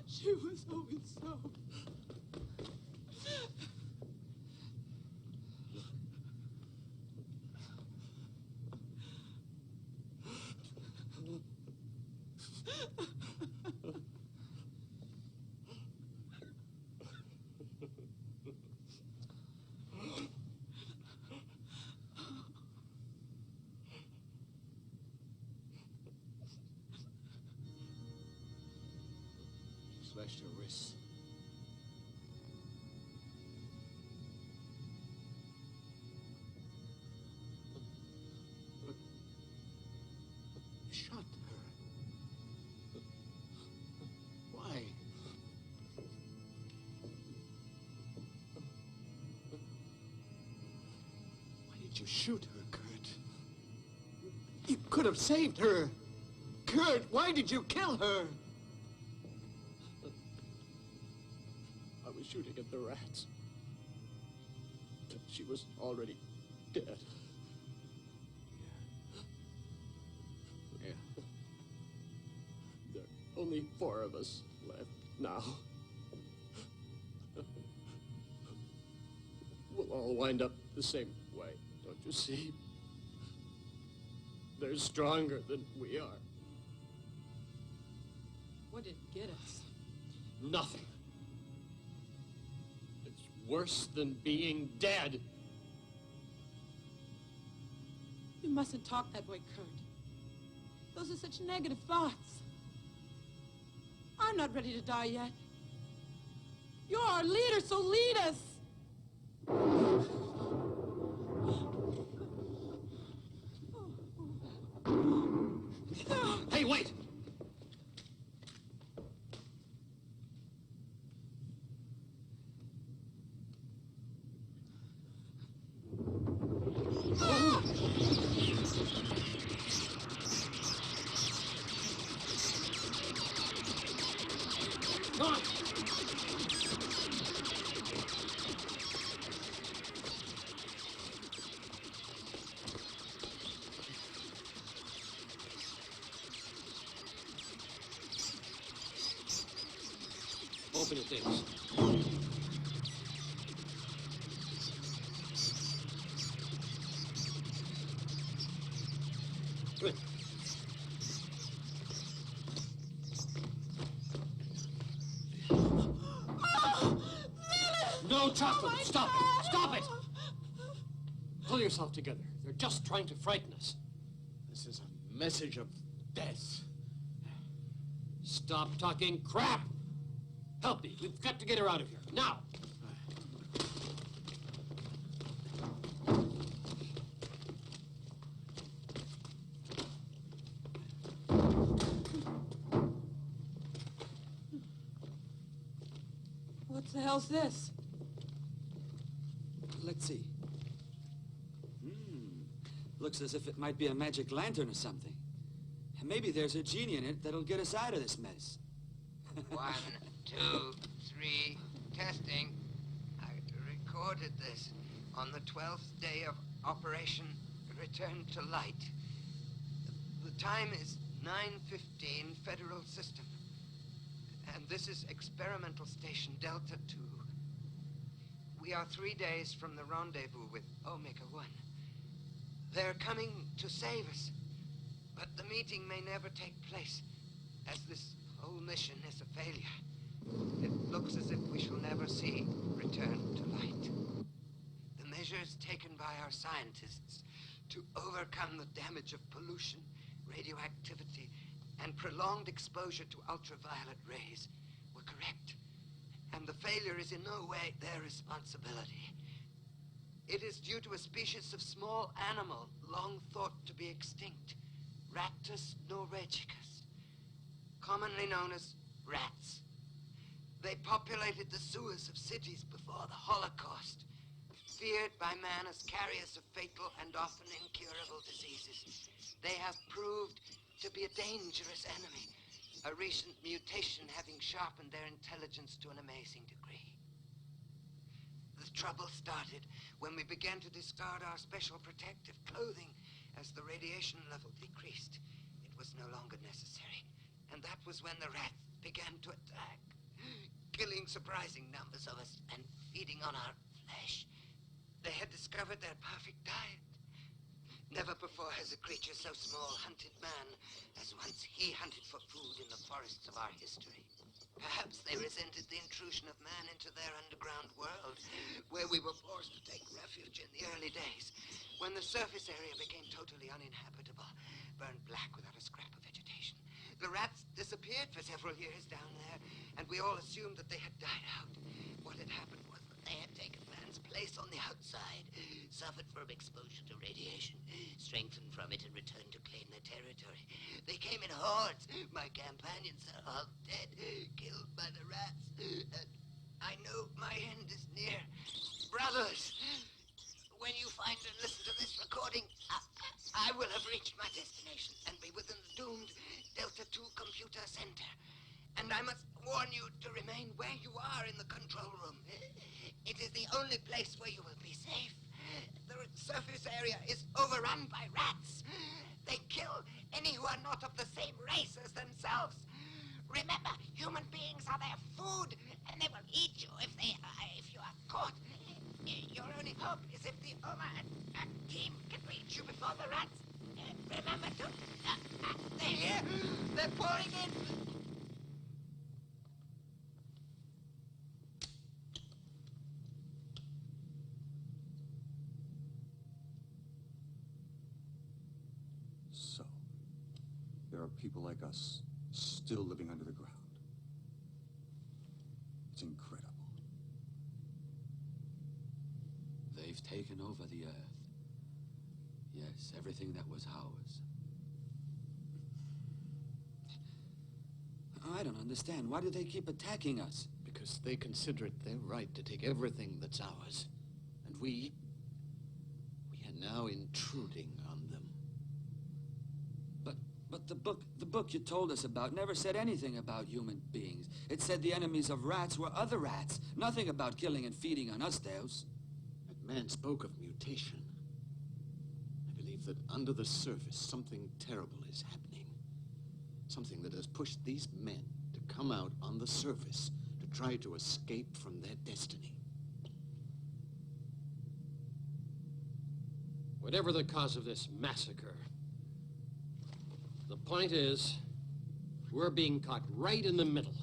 She was always so... Slashed her wrists. You shot her. Why? Why did you shoot her, Kurt? You could have saved her. Kurt, why did you kill her? I was shooting at the rats. She was already dead. Yeah. There are only 4 of us left now. We'll all wind up the same way, don't you see? They're stronger than we are. What did get us? Nothing. It's worse than being dead. You mustn't talk that way, Kurt. Those are such negative thoughts. I'm not ready to die yet. You're our leader, so lead us. Hey, wait! Come on! Open your things. Good. No, chocolate! Stop it! Stop it! Pull yourself together. They're just trying to frighten us. This is a message of death. Stop talking crap! Help me. We've got to get her out of here. Now! What the hell's this? Let's see. Looks as if it might be a magic lantern or something. And maybe there's a genie in it that'll get us out of this mess. 1, 2, 3, testing. I recorded this on the 12th day of Operation Return to Light. The time is 9:15 Federal System. And this is Experimental Station Delta 2. We are 3 days from the rendezvous with Omega-1. They're coming to save us, but the meeting may never take place, as this whole mission is a failure. It looks as if we shall never see Return to Light. The measures taken by our scientists to overcome the damage of pollution, radioactivity, and prolonged exposure to ultraviolet rays were correct. And the failure is in no way their responsibility. It is due to a species of small animal long thought to be extinct, Rattus norvegicus, commonly known as rats. They populated the sewers of cities before the Holocaust, feared by man as carriers of fatal and often incurable diseases. They have proved to be a dangerous enemy, a recent mutation having sharpened their intelligence to an amazing degree. The trouble started when we began to discard our special protective clothing as the radiation level decreased. It was no longer necessary, and that was when the rats began to attack, killing surprising numbers of us and feeding on our flesh. They had discovered their perfect diet. Never before has a creature so small hunted man as once he hunted for food in the forests of our history. Perhaps they resented the intrusion of man into their underground world, where we were forced to take refuge in the early days, when the surface area became totally uninhabitable, burned black without a scrap of vegetation. The rats disappeared for several years down there, and we all assumed that they had died out. What had happened was that they had taken man's place on the outside, suffered from exposure to radiation, strengthened from it, and returned to claim their territory. They came in hordes. My companions are all dead, killed by the rats, and I know my end is near. Brothers, when you find and listen to this recording, I will have reached my destination and be within the doomed Delta 2 computer center. And I must warn you to remain where you are in the control room. It is the only place where you will be safe. The surface area is overrun by rats. They kill any who are not of the same race as themselves. Remember, human beings are their food, and they will eat you if you are caught. Your only hope is if the Oma team can reach you before the rats. Remember to... they're here. They're pouring in. So, there are people like us still living under the ground. It's incredible. They've taken over the Earth. Yes, everything that was ours. I don't understand. Why do they keep attacking us? Because they consider it their right to take everything that's ours. And we are now intruding on them. But the book you told us about never said anything about human beings. It said the enemies of rats were other rats. Nothing about killing and feeding on us, Deus. That man spoke of mutation. I believe that under the surface, something terrible is happening. Something that has pushed these men to come out on the surface to try to escape from their destiny. Whatever the cause of this massacre, the point is, we're being caught right in the middle.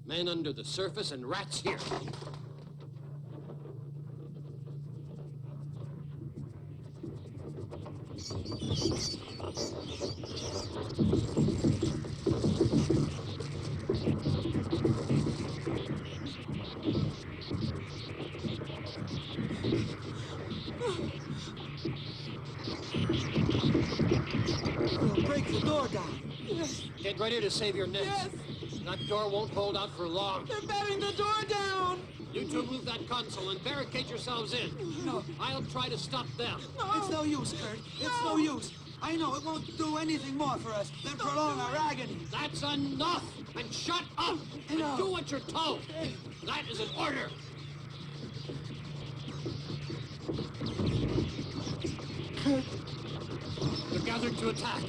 Men under the surface and rats here. We'll break the door down. Yes. Get ready to save your necks. Yes. That door won't hold out for long. They're batting the door down. You two move that console and barricade yourselves in. No. I'll try to stop them. No. It's no use, Kurt. It's no use. I know it won't do anything more for us than prolong our agony. That's enough! And shut up! And No. do what you're told! That is an order! Kurt. They're gathered to attack.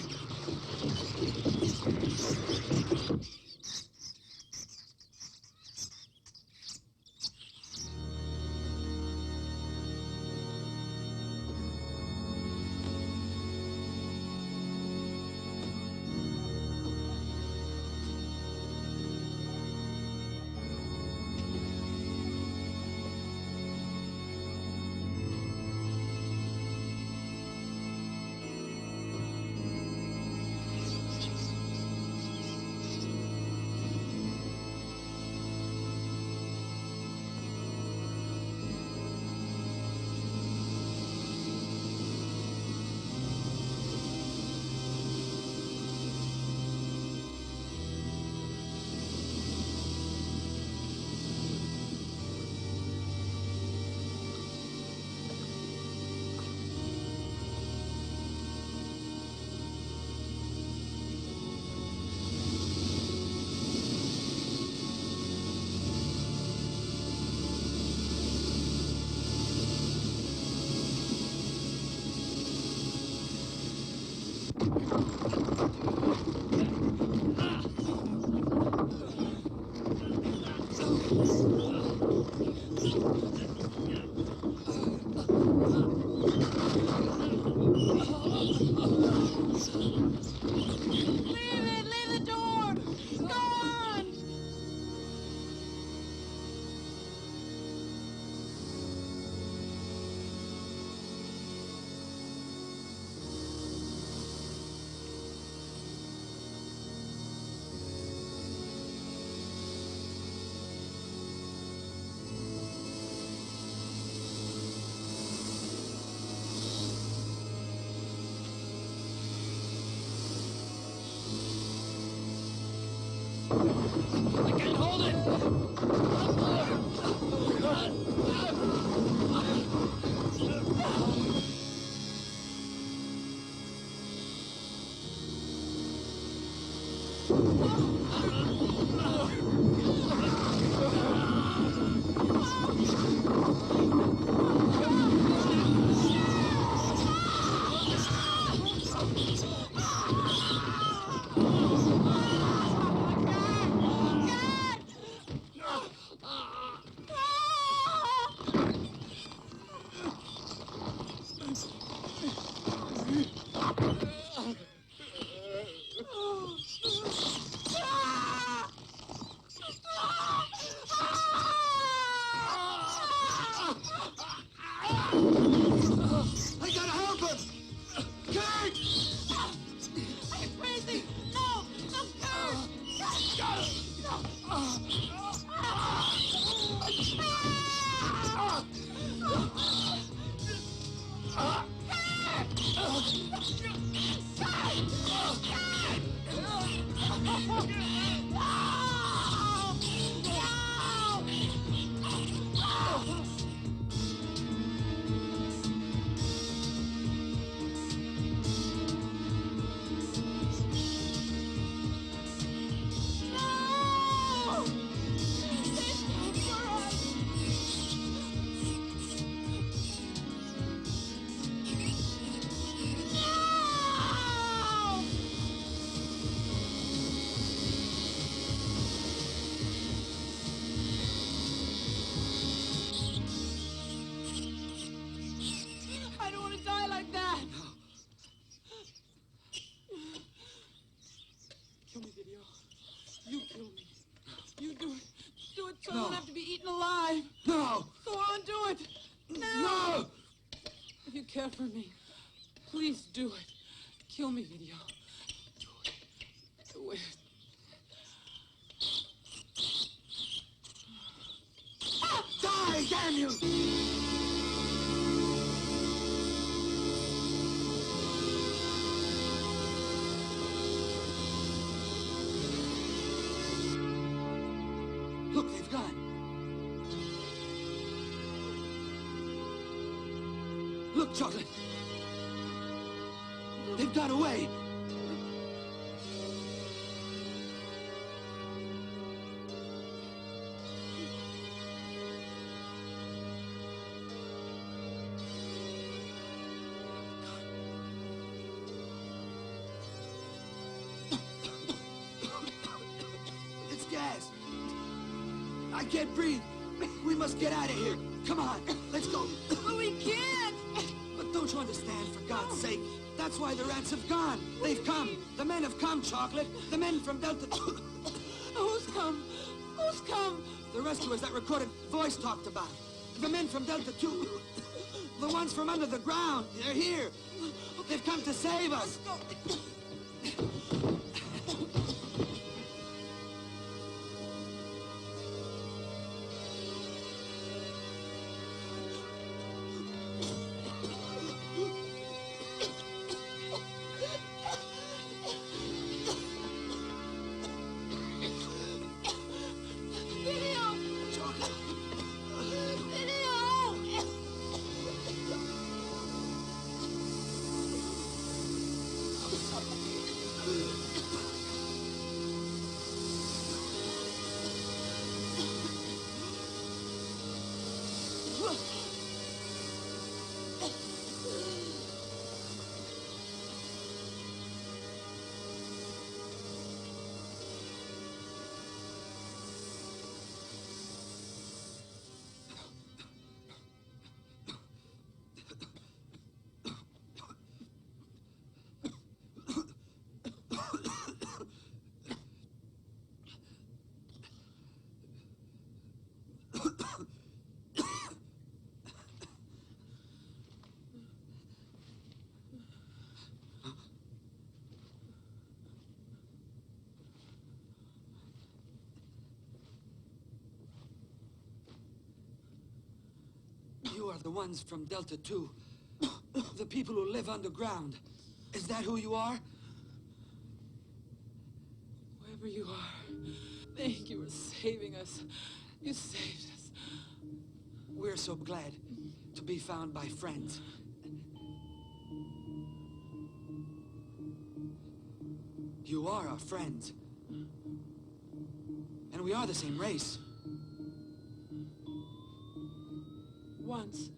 I can't hold it! So I won't have to be eaten alive. No! Go on, do it. Now! No! If you care for me, please do it. Kill me, Video. Do it. Do it. Die, damn you! Look, they've gone. Look, Chocolate. They've got away. It's gas. I can't breathe. We must get out of here. Come on, let's go. But we can't. But don't you understand, for God's sake? That's why the rats have gone. They've come. The men have come, Chocolate. The men from Delta... Who's come? Who's come? The rescuers that recorded voice talked about. The men from Delta 2. The ones from under the ground. They're here. They've come to save us. the ones from Delta 2. The people who live underground. Is that who you are? Whoever you are, thank you for saving us. You saved us. We're so glad to be found by friends. You are our friends. And we are the same race. Once,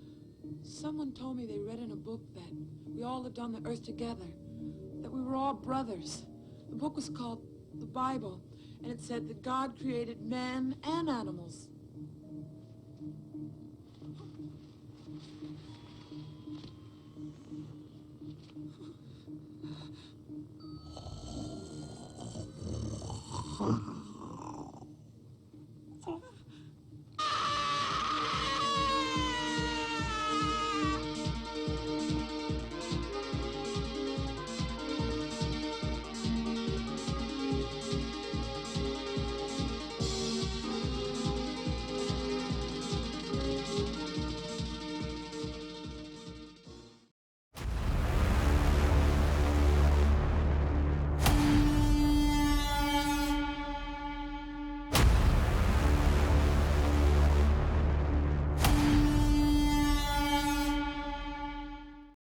someone told me they read in a book that we all lived on the earth together, that we were all brothers. The book was called the Bible, and it said that God created man and animals.